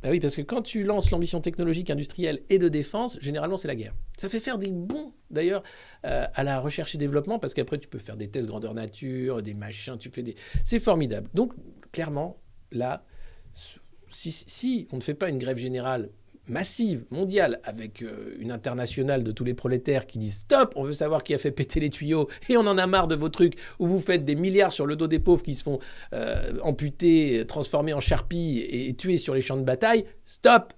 Ben oui, parce que quand tu lances l'ambition technologique industrielle et de défense, généralement, c'est la guerre. Ça fait faire des bons, d'ailleurs, à la recherche et développement, parce qu'après, tu peux faire des tests grandeur nature, des machins, c'est formidable. Donc, clairement, là, si on ne fait pas une grève générale massive, mondiale, avec une internationale de tous les prolétaires qui disent « Stop, on veut savoir qui a fait péter les tuyaux et on en a marre de vos trucs où vous faites des milliards sur le dos des pauvres qui se font amputer, transformer en charpie et tuer sur les champs de bataille. Stop !»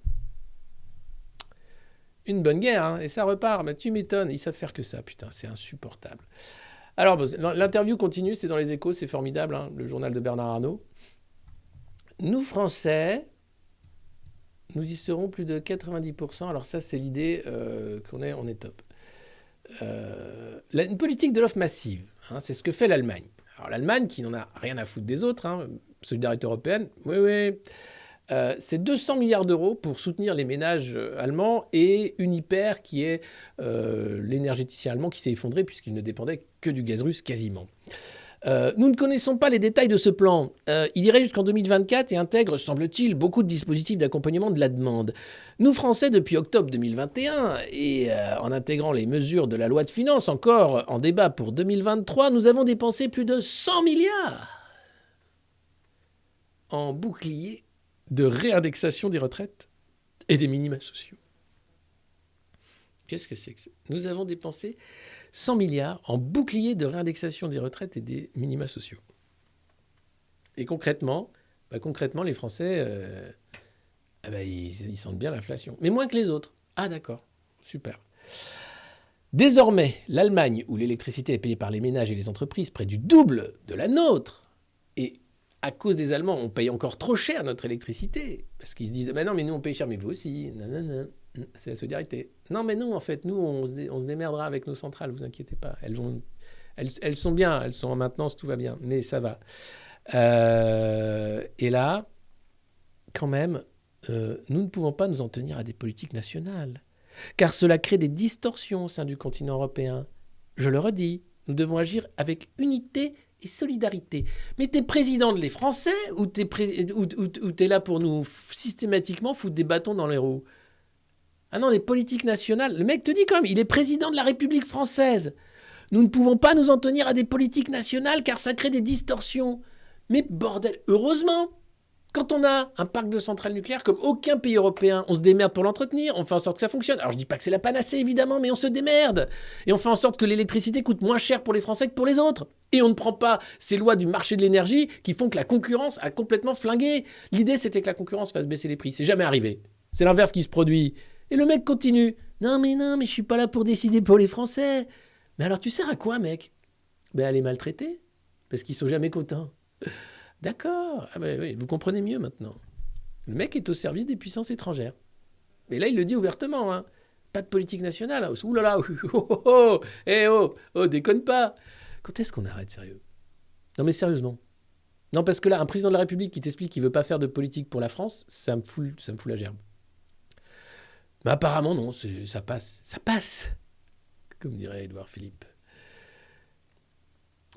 Une bonne guerre, hein, et ça repart. Mais tu m'étonnes, ils savent faire que ça. Putain, c'est insupportable. Alors, l'interview continue, c'est dans les Échos, c'est formidable, hein, le journal de Bernard Arnault. Nous, Français, nous y serons plus de 90%. Alors ça, c'est l'idée qu'on est top. Une politique de l'offre massive, hein, c'est ce que fait l'Allemagne. Alors l'Allemagne, qui n'en a rien à foutre des autres, hein, solidarité européenne, oui. C'est 200 milliards d'euros pour soutenir les ménages allemands et Uniper, qui est l'énergéticien allemand qui s'est effondré puisqu'il ne dépendait que du gaz russe quasiment. Nous ne connaissons pas les détails de ce plan. Il irait jusqu'en 2024 et intègre, semble-t-il, beaucoup de dispositifs d'accompagnement de la demande. Nous, Français, depuis octobre 2021, et en intégrant les mesures de la loi de finances encore en débat pour 2023, nous avons dépensé plus de 100 milliards en bouclier de réindexation des retraites et des minima sociaux. Qu'est-ce que c'est que ça ? Nous avons dépensé 100 milliards en bouclier de réindexation des retraites et des minima sociaux. Et concrètement, les Français, ils sentent bien l'inflation. Mais moins que les autres. Ah d'accord, super. Désormais, l'Allemagne, où l'électricité est payée par les ménages et les entreprises, près du double de la nôtre, et à cause des Allemands, on paye encore trop cher notre électricité, parce qu'ils se disent « non, mais nous, on paye cher, mais vous aussi. » Non. C'est la solidarité. Non, mais nous, en fait, on se démerdera avec nos centrales, vous inquiétez pas. Elles sont bien, elles sont en maintenance, tout va bien, mais ça va. Et là, quand même, nous ne pouvons pas nous en tenir à des politiques nationales, car cela crée des distorsions au sein du continent européen. Je le redis, nous devons agir avec unité et solidarité. Mais t'es président de les Français ou t'es là pour nous systématiquement foutre des bâtons dans les roues ? Ah non, les politiques nationales... Le mec te dit quand même, il est président de la République française. Nous ne pouvons pas nous en tenir à des politiques nationales car ça crée des distorsions. Mais bordel, heureusement, quand on a un parc de centrales nucléaires comme aucun pays européen, on se démerde pour l'entretenir, on fait en sorte que ça fonctionne. Alors je dis pas que c'est la panacée évidemment, mais on se démerde. Et on fait en sorte que l'électricité coûte moins cher pour les Français que pour les autres. Et on ne prend pas ces lois du marché de l'énergie qui font que la concurrence a complètement flingué. L'idée c'était que la concurrence fasse baisser les prix. C'est jamais arrivé. C'est l'inverse qui se produit. Et le mec continue. Non, mais je suis pas là pour décider pour les Français. Mais alors, tu sers à quoi, mec ? Ben, à les maltraiter. Parce qu'ils sont jamais contents. D'accord. Ah ben oui, vous comprenez mieux maintenant. Le mec est au service des puissances étrangères. Mais là, il le dit ouvertement. Hein. Pas de politique nationale. Ouh là là. Déconne pas. Quand est-ce qu'on arrête, sérieux ? Non, mais sérieusement. Non, parce que là, un président de la République qui t'explique qu'il veut pas faire de politique pour la France, ça me fout la gerbe. Mais apparemment, non, ça passe. Ça passe, comme dirait Édouard Philippe.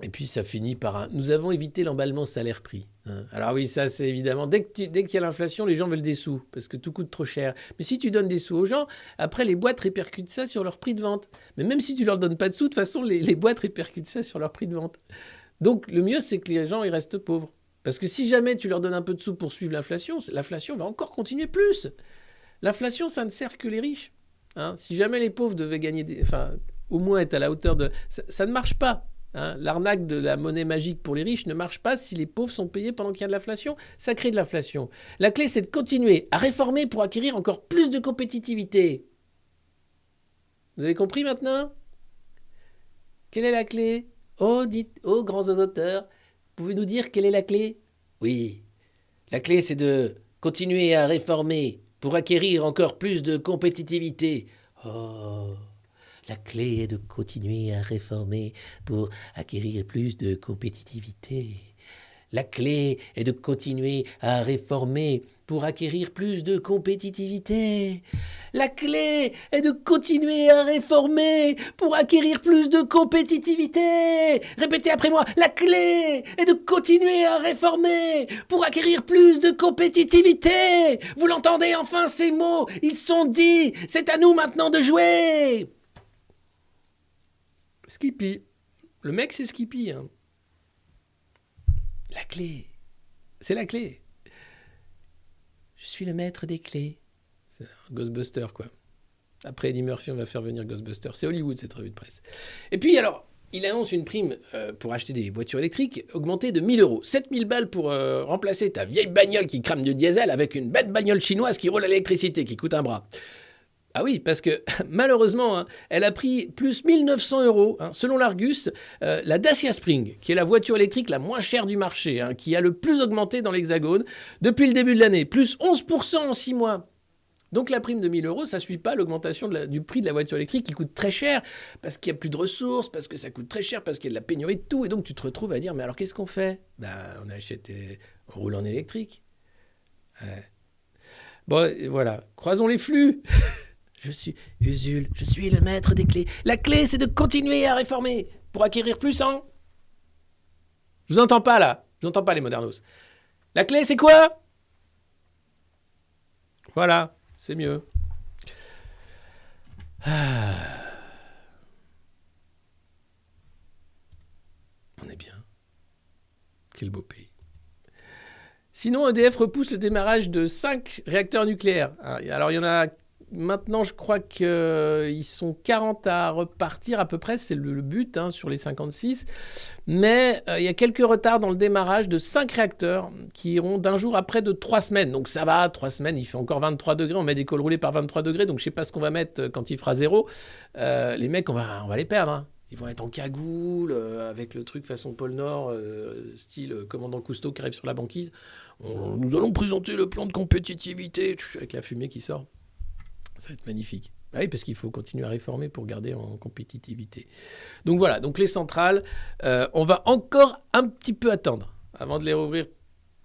Et puis, ça finit par un... Nous avons évité l'emballement salaire-prix. Hein. Alors oui, ça, c'est évidemment... Dès qu'il y a l'inflation, les gens veulent des sous, parce que tout coûte trop cher. Mais si tu donnes des sous aux gens, après, les boîtes répercutent ça sur leur prix de vente. Mais même si tu leur donnes pas de sous, de toute façon, les boîtes répercutent ça sur leur prix de vente. Donc, le mieux, c'est que les gens, ils restent pauvres. Parce que si jamais tu leur donnes un peu de sous pour suivre l'inflation va encore continuer plus. L'inflation, ça ne sert que les riches. Hein. Si jamais les pauvres devaient gagner... au moins être à la hauteur de... Ça ne marche pas. Hein. L'arnaque de la monnaie magique pour les riches ne marche pas si les pauvres sont payés pendant qu'il y a de l'inflation. Ça crée de l'inflation. La clé, c'est de continuer à réformer pour acquérir encore plus de compétitivité. Vous avez compris maintenant ? Quelle est la clé ? Grands auteurs, pouvez nous dire quelle est la clé ? Oui. La clé, c'est de continuer à réformer pour acquérir encore plus de compétitivité. La clé est de continuer à réformer pour acquérir plus de compétitivité. La clé est de continuer à réformer pour acquérir plus de compétitivité. La clé est de continuer à réformer pour acquérir plus de compétitivité. Répétez après moi. La clé est de continuer à réformer pour acquérir plus de compétitivité. Vous l'entendez enfin ces mots ? Ils sont dits. C'est à nous maintenant de jouer. Skippy. Le mec, c'est Skippy. Hein. La clé. C'est la clé. Je suis le maître des clés. C'est un Ghostbuster, quoi. Après Eddie Murphy, on va faire venir Ghostbuster. C'est Hollywood, cette revue de presse. Et puis, alors, il annonce une prime pour acheter des voitures électriques augmentée de 1 000 €. 7 000 balles pour remplacer ta vieille bagnole qui crame du diesel avec une bête bagnole chinoise qui roule à l'électricité, qui coûte un bras. Ah oui, parce que malheureusement, hein, elle a pris plus 1 900 €. Hein, selon l'Argus, la Dacia Spring, qui est la voiture électrique la moins chère du marché, hein, qui a le plus augmenté dans l'Hexagone depuis le début de l'année, plus 11% en 6 mois. Donc la prime de 1 000 €, ça ne suit pas l'augmentation du prix de la voiture électrique qui coûte très cher, parce qu'il n'y a plus de ressources, parce que ça coûte très cher, parce qu'il y a de la pénurie de tout. Et donc tu te retrouves à dire, mais alors qu'est-ce qu'on fait ? On achète, on roule en électrique. Ouais. Bon, voilà, croisons les flux. Je suis Usul, je suis le maître des clés. La clé, c'est de continuer à réformer pour acquérir plus en Je vous entends pas, là. Je vous entends pas, les modernos. La clé, c'est quoi? Voilà, c'est mieux. Ah. On est bien. Quel beau pays. Sinon, EDF repousse le démarrage de 5 réacteurs nucléaires. Alors, il y en a... Maintenant, je crois qu'ils sont 40 à repartir à peu près. C'est le but sur les 56. Mais il y a quelques retards dans le démarrage de 5 réacteurs qui iront d'un jour à près de 3 semaines. Donc ça va, 3 semaines, il fait encore 23 degrés. On met des cols roulés par 23 degrés. Donc je ne sais pas ce qu'on va mettre quand il fera 0. Les mecs, on va les perdre. Ils vont être en cagoule, avec le truc façon pôle Nord, style commandant Cousteau qui arrive sur la banquise. Nous allons présenter le plan de compétitivité avec la fumée qui sort. Ça va être magnifique. Ah oui, parce qu'il faut continuer à réformer pour garder en compétitivité. Donc voilà, donc les centrales, on va encore un petit peu attendre avant de les rouvrir.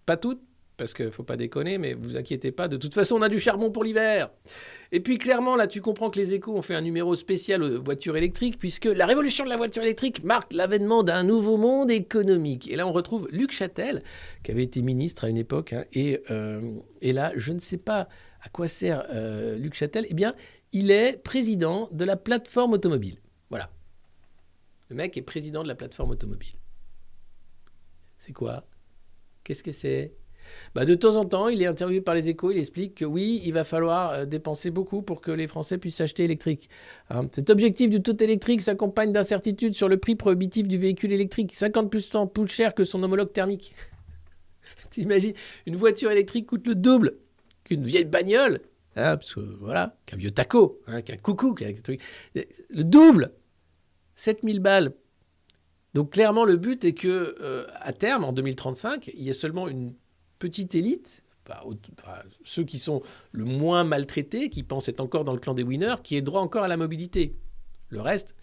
Pas toutes, parce qu'il ne faut pas déconner, mais vous inquiétez pas. De toute façon, on a du charbon pour l'hiver. Et puis clairement, là, tu comprends que les Échos ont fait un numéro spécial aux voitures électriques, puisque la révolution de la voiture électrique marque l'avènement d'un nouveau monde économique. Et là, on retrouve Luc Châtel, qui avait été ministre à une époque. Et là, je ne sais pas à quoi sert Luc Châtel. Eh bien, il est président de la plateforme automobile. Voilà. Le mec est président de la plateforme automobile. C'est quoi? Qu'est-ce que c'est? De temps en temps, il est interviewé par les Échos, il explique que oui, il va falloir dépenser beaucoup pour que les Français puissent s'acheter électrique. Cet objectif du tout électrique s'accompagne d'incertitudes sur le prix prohibitif du véhicule électrique, 50% plus cher que son homologue thermique. T'imagines, une voiture électrique coûte le double qu'une vieille bagnole, parce que voilà, qu'un vieux taco, qu'un coucou, le double, 7000 balles. Donc clairement, le but est que à terme, en 2035, il y ait seulement une petite élite, ceux qui sont le moins maltraités, qui pensent être encore dans le clan des winners, qui aient droit encore à la mobilité. Le reste,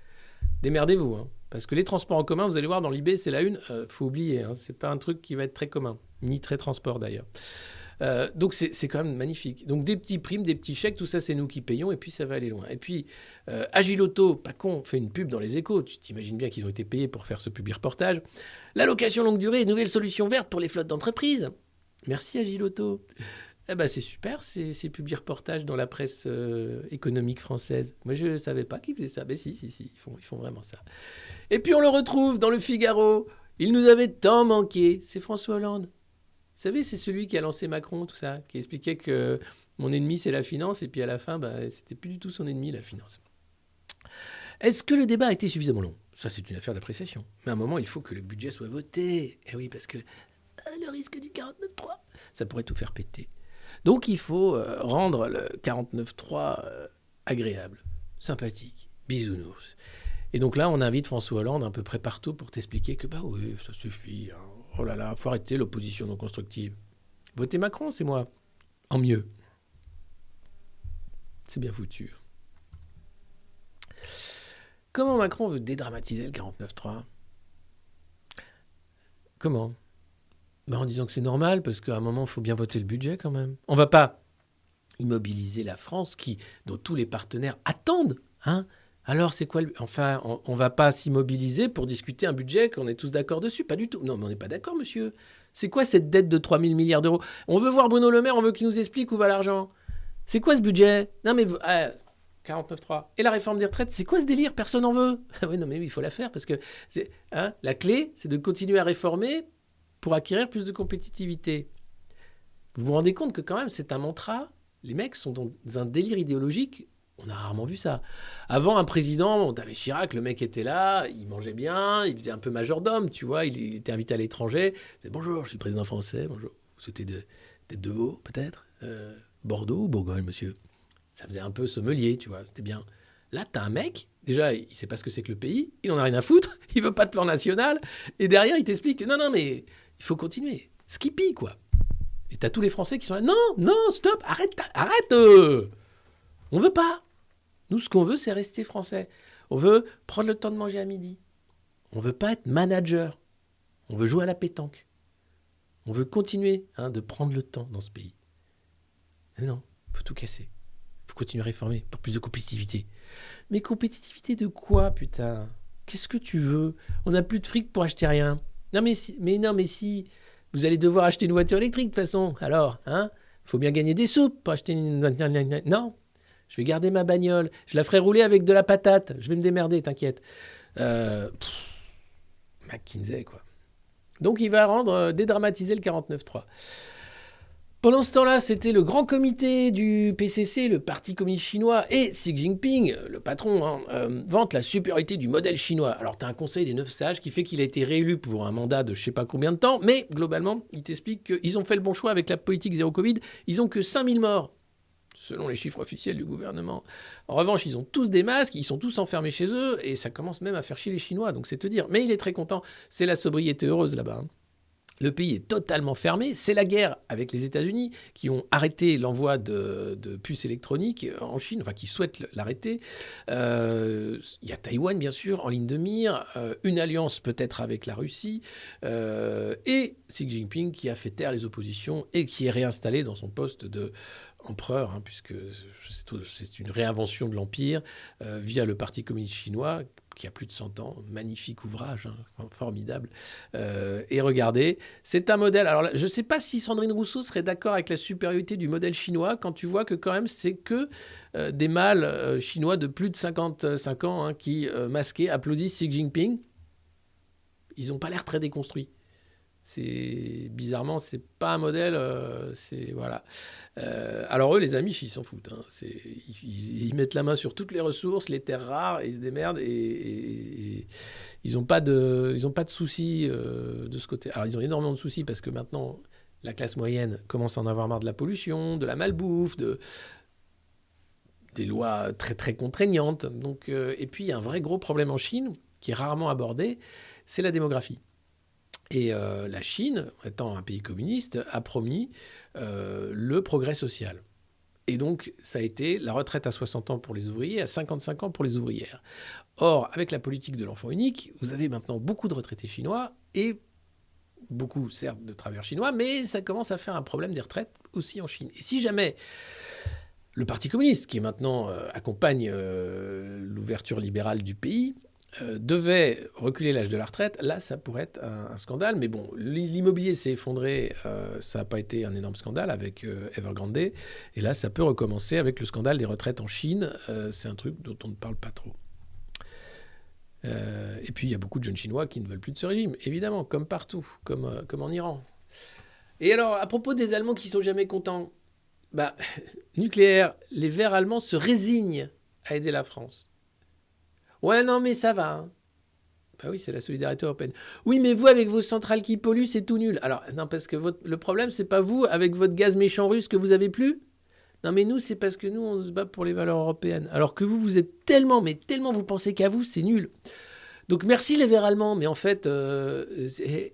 démerdez-vous. Parce que les transports en commun, vous allez voir, dans l'IB, c'est la une, faut oublier. C'est pas un truc qui va être très commun, ni très transport d'ailleurs. Donc c'est quand même magnifique. Donc des petits primes, des petits chèques, tout ça, c'est nous qui payons, et puis ça va aller loin. Et puis, Agilauto, pas con, fait une pub dans les Échos. Tu t'imagines bien qu'ils ont été payés pour faire ce publi-reportage. La location longue durée, nouvelle solution verte pour les flottes d'entreprises. Merci Agilauto. C'est super, ces publi-reportages dans la presse économique française. Moi, je ne savais pas qu'ils faisaient ça. Si, ils font vraiment ça. Et puis, on le retrouve dans le Figaro. Il nous avait tant manqué. C'est François Hollande. Vous savez, c'est celui qui a lancé Macron, tout ça, qui expliquait que mon ennemi, c'est la finance. Et puis, à la fin, c'était plus du tout son ennemi, la finance. Est-ce que le débat a été suffisamment long? Ça, c'est une affaire d'appréciation. Mais à un moment, il faut que le budget soit voté. Eh oui, parce que le risque du 49.3, ça pourrait tout faire péter. Donc, il faut rendre le 49.3 agréable, sympathique, bisounours. Et donc là, on invite François Hollande à peu près partout pour t'expliquer que, oui, ça suffit. Oh là là, il faut arrêter l'opposition non constructive. Votez Macron, c'est moi. En mieux. C'est bien foutu. Comment Macron veut dédramatiser le 49.3 ? Comment ? En disant que c'est normal, parce qu'à un moment, il faut bien voter le budget quand même. On ne va pas immobiliser la France, dont tous les partenaires attendent. Alors, c'est quoi Enfin, on ne va pas s'immobiliser pour discuter un budget qu'on est tous d'accord dessus. Pas du tout. Non, mais on n'est pas d'accord, monsieur. C'est quoi cette dette de 3 000 milliards d'euros ? On veut voir Bruno Le Maire, on veut qu'il nous explique où va l'argent. C'est quoi ce budget ? Non, mais 49.3. Et la réforme des retraites, c'est quoi ce délire ? Personne n'en veut. Oui, non, mais oui, il faut la faire, parce que la clé, c'est de continuer à réformer pour acquérir plus de compétitivité. Vous vous rendez compte que quand même, c'est un mantra. Les mecs sont dans un délire idéologique. On a rarement vu ça. Avant, un président, on avait Chirac, le mec était là, il mangeait bien, il faisait un peu majordome, tu vois, il était invité à l'étranger. Il disait « Bonjour, je suis le président français, bonjour. Vous souhaitez d'être de Vaud, peut-être Bordeaux ou Bourgogne, monsieur ?» Ça faisait un peu sommelier, tu vois, c'était bien. Là, t'as un mec, déjà, il sait pas ce que c'est que le pays, il en a rien à foutre, il veut pas de plan national, et derrière, il t'explique « Non, mais il faut continuer. Skippy, quoi. » Et t'as tous les Français qui sont là « Non, stop, arrête on veut pas. Nous, ce qu'on veut, c'est rester français. On veut prendre le temps de manger à midi. On veut pas être manager. On veut jouer à la pétanque. On veut continuer de prendre le temps dans ce pays. Mais non, il faut tout casser. Il faut continuer à réformer pour plus de compétitivité. Mais compétitivité de quoi, putain ? Qu'est-ce que tu veux ? On n'a plus de fric pour acheter rien. Non, mais si, vous allez devoir acheter une voiture électrique de toute façon. Alors, faut bien gagner des sous pour acheter une... Non, je vais garder ma bagnole. Je la ferai rouler avec de la patate. Je vais me démerder, t'inquiète. McKinsey, quoi. Donc, il va dédramatiser le 49.3. Pendant ce temps-là, c'était le grand comité du PCC, le Parti communiste chinois, et Xi Jinping, le patron, vante la supériorité du modèle chinois. Alors, tu as un conseil des 9 sages qui fait qu'il a été réélu pour un mandat de je sais pas combien de temps, mais globalement, il t'explique qu'ils ont fait le bon choix avec la politique zéro Covid. Ils ont que 5000 morts, selon les chiffres officiels du gouvernement. En revanche, ils ont tous des masques, ils sont tous enfermés chez eux, et ça commence même à faire chier les Chinois, donc c'est te dire. Mais il est très content, c'est la sobriété heureuse là-bas. Le pays est totalement fermé. C'est la guerre avec les États-Unis qui ont arrêté l'envoi de puces électroniques en Chine, enfin qui souhaitent l'arrêter. Il y a Taïwan, bien sûr, en ligne de mire. Une alliance peut-être avec la Russie. Et Xi Jinping qui a fait taire les oppositions et qui est réinstallé dans son poste d'empereur, puisque c'est une réinvention de l'Empire via le Parti communiste chinois, qui a plus de 100 ans, magnifique ouvrage, formidable. Et regardez, c'est un modèle. Alors, je ne sais pas si Sandrine Rousseau serait d'accord avec la supériorité du modèle chinois quand tu vois que quand même c'est que des mâles chinois de plus de 55 ans qui, masqués, applaudissent Xi Jinping. Ils n'ont pas l'air très déconstruits. Bizarrement, c'est pas un modèle. Voilà. Alors eux, les amis, ils s'en foutent. Ils mettent la main sur toutes les ressources, les terres rares, et ils se démerdent. Et ils n'ont pas de soucis de ce côté. Alors ils ont énormément de soucis parce que maintenant, la classe moyenne commence à en avoir marre de la pollution, de la malbouffe, des lois très très contraignantes. Donc, et puis il y a un vrai gros problème en Chine qui est rarement abordé, c'est la démographie. Et la Chine, étant un pays communiste, a promis le progrès social. Et donc, ça a été la retraite à 60 ans pour les ouvriers, à 55 ans pour les ouvrières. Or, avec la politique de l'enfant unique, vous avez maintenant beaucoup de retraités chinois et beaucoup, certes, de travailleurs chinois, mais ça commence à faire un problème des retraites aussi en Chine. Et si jamais le Parti communiste, qui maintenant accompagne l'ouverture libérale du pays, devait reculer l'âge de la retraite, là, ça pourrait être un scandale. Mais bon, l'immobilier s'est effondré, ça n'a pas été un énorme scandale avec Evergrande. Et là, ça peut recommencer avec le scandale des retraites en Chine. C'est un truc dont on ne parle pas trop. Et puis, il y a beaucoup de jeunes Chinois qui ne veulent plus de ce régime, évidemment, comme partout, comme en Iran. Et alors, à propos des Allemands qui ne sont jamais contents, nucléaire, les Verts allemands se résignent à aider la France. Ouais, non, mais ça va. Bah oui, c'est la solidarité européenne. Oui, mais vous, avec vos centrales qui polluent, c'est tout nul. Alors, non, parce que le problème, c'est pas vous, avec votre gaz méchant russe que vous avez plus. Non, mais nous, c'est parce que nous, on se bat pour les valeurs européennes. Alors que vous êtes tellement, mais tellement vous pensez qu'à vous, c'est nul. Donc, merci les Verts allemands, mais en fait, se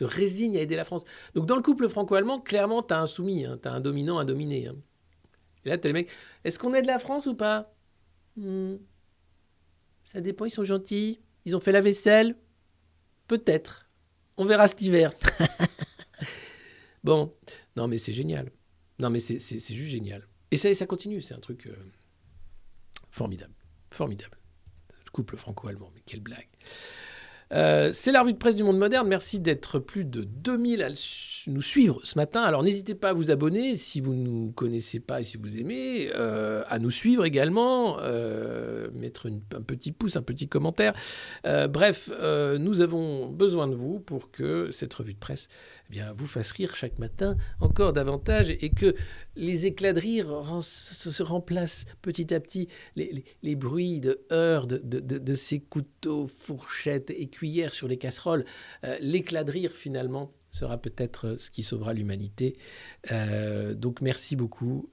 résignent à aider la France. Donc, dans le couple franco-allemand, clairement, t'as un soumis, t'as un dominant, un dominé. Et là, t'as les mecs, est-ce qu'on aide la France ou pas ? Ça dépend, ils sont gentils. Ils ont fait la vaisselle. Peut-être. On verra cet hiver. Bon. Non, mais c'est génial. Non, mais c'est juste génial. Et ça continue. C'est un truc formidable. Formidable. Le couple franco-allemand. Mais quelle blague. C'est la revue de presse du Monde Moderne. Merci d'être plus de 2000 à nous suivre ce matin. Alors n'hésitez pas à vous abonner si vous ne nous connaissez pas et si vous aimez, à nous suivre également, mettre un petit pouce, un petit commentaire. Bref, nous avons besoin de vous pour que cette revue de presse vous fasse rire chaque matin encore davantage et que les éclats de rire se remplacent petit à petit. Les bruits de heurts de ces couteaux, fourchettes et cuillères sur les casseroles. L'éclat de rire, finalement, sera peut-être ce qui sauvera l'humanité. Donc, merci beaucoup.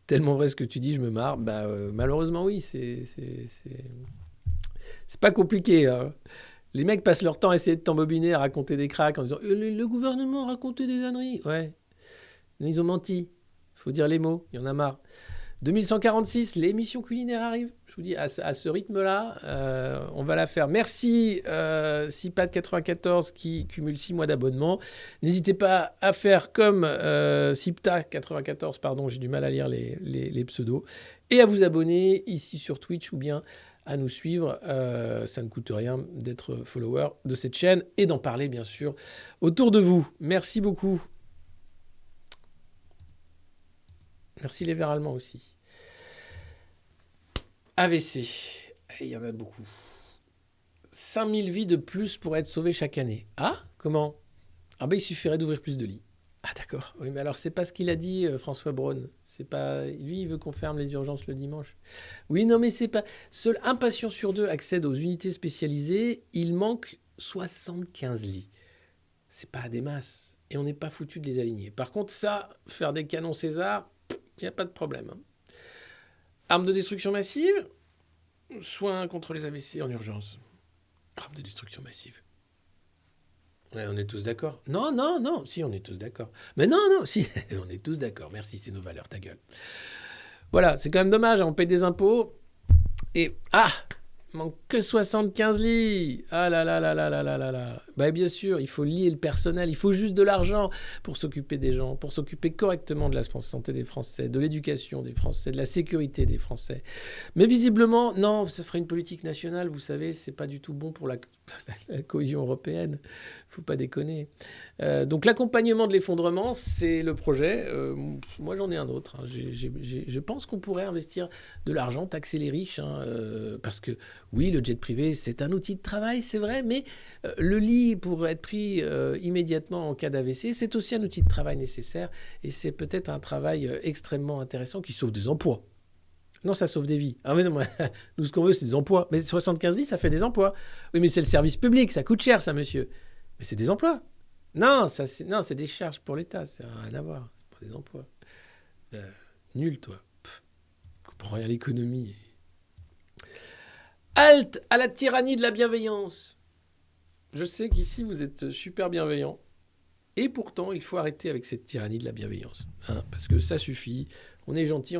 Tellement vrai ce que tu dis, je me marre. Malheureusement, oui, c'est pas compliqué, hein. Les mecs passent leur temps à essayer de t'embobiner, à raconter des cracks en disant le gouvernement a raconté des âneries. Ouais, ils ont menti. Il faut dire les mots, il y en a marre. 2146, l'émission culinaire arrive. Je vous dis, à ce rythme-là, on va la faire. Merci Sipad94 qui cumule 6 mois d'abonnement. N'hésitez pas à faire comme Sipta94, pardon, j'ai du mal à lire les pseudos, et à vous abonner ici sur Twitch ou bien à nous suivre. Ça ne coûte rien d'être follower de cette chaîne et d'en parler, bien sûr, autour de vous. Merci beaucoup. Merci les Verts allemands aussi. AVC. Il y en a beaucoup. 5000 vies de plus pourraient être sauvées chaque année. Ah, comment ? Ah ben il suffirait d'ouvrir plus de lits. Ah d'accord. Oui, mais alors c'est pas ce qu'il a dit François Braun. C'est pas lui, il veut qu'on ferme les urgences le dimanche. Oui, non mais c'est pas seul un patient sur 2 accède aux unités spécialisées, il manque 75 lits. C'est pas des masses et on n'est pas foutu de les aligner. Par contre ça, faire des canons César, il n'y a pas de problème. Hein. Armes de destruction massive, soins contre les AVC en urgence. Armes de destruction massive. Ouais, on est tous d'accord. Non, si, on est tous d'accord. Mais non, si, on est tous d'accord. Merci, c'est nos valeurs, ta gueule. Voilà, c'est quand même dommage, on paye des impôts. Et, il manque que 75 lits. Ah là là là là là là là là. Bah bien sûr, il faut lier le personnel, il faut juste de l'argent pour s'occuper des gens, pour s'occuper correctement de la santé des Français, de l'éducation des Français, de la sécurité des Français. Mais visiblement, non, ça ferait une politique nationale, vous savez, c'est pas du tout bon pour la cohésion européenne. Faut pas déconner. Donc l'accompagnement de l'effondrement, c'est le projet. Moi, j'en ai un autre. Hein. Je pense qu'on pourrait investir de l'argent, taxer les riches, parce que oui, le jet privé, c'est un outil de travail, c'est vrai, mais le lit pour être pris immédiatement en cas d'AVC, c'est aussi un outil de travail nécessaire et c'est peut-être un travail extrêmement intéressant qui sauve des emplois. Non, ça sauve des vies. Ah mais non, nous, ce qu'on veut, c'est des emplois. Mais 75 lits, ça fait des emplois. Oui, mais c'est le service public, ça coûte cher, ça, monsieur. Mais c'est des emplois. Non, c'est des charges pour l'État, ça n'a rien à voir. C'est pas des emplois. Nul, toi. Je comprends rien à l'économie. Halte à la tyrannie de la bienveillance. Je sais qu'ici, vous êtes super bienveillants. Et pourtant, il faut arrêter avec cette tyrannie de la bienveillance. Hein, parce que ça suffit. On est gentil,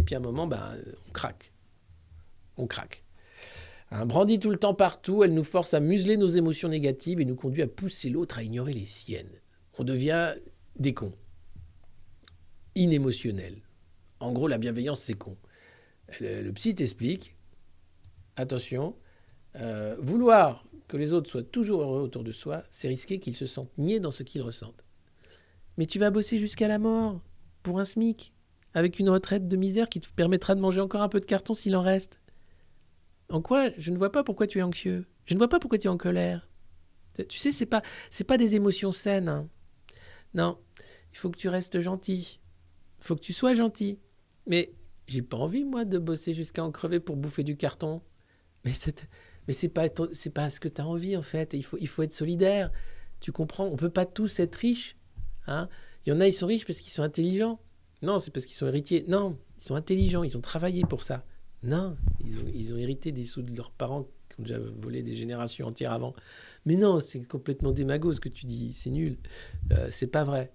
puis à un moment, on craque. On craque. Hein, brandie tout le temps partout, elle nous force à museler nos émotions négatives et nous conduit à pousser l'autre à ignorer les siennes. On devient des cons. Inémotionnels. En gros, la bienveillance, c'est con. Le psy t'explique, attention, vouloir que les autres soient toujours heureux autour de soi, c'est risquer qu'ils se sentent niais dans ce qu'ils ressentent. Mais tu vas bosser jusqu'à la mort, pour un SMIC, avec une retraite de misère qui te permettra de manger encore un peu de carton s'il en reste. En quoi ? Je ne vois pas pourquoi tu es anxieux. Je ne vois pas pourquoi tu es en colère. Tu sais, c'est pas des émotions saines. Hein. Non, il faut que tu restes gentil. Il faut que tu sois gentil. Mais j'ai pas envie, moi, de bosser jusqu'à en crever pour bouffer du carton. Mais c'est pas ce que tu as envie, en fait. Il faut être solidaire. Tu comprends ? On peut pas tous être riches. Hein ? Il y en a, ils sont riches parce qu'ils sont intelligents. Non, c'est parce qu'ils sont héritiers. Non, ils sont intelligents, ils ont travaillé pour ça. Non, ils ont hérité des sous de leurs parents qui ont déjà volé des générations entières avant. Mais non, c'est complètement démago ce que tu dis, c'est nul. C'est pas vrai.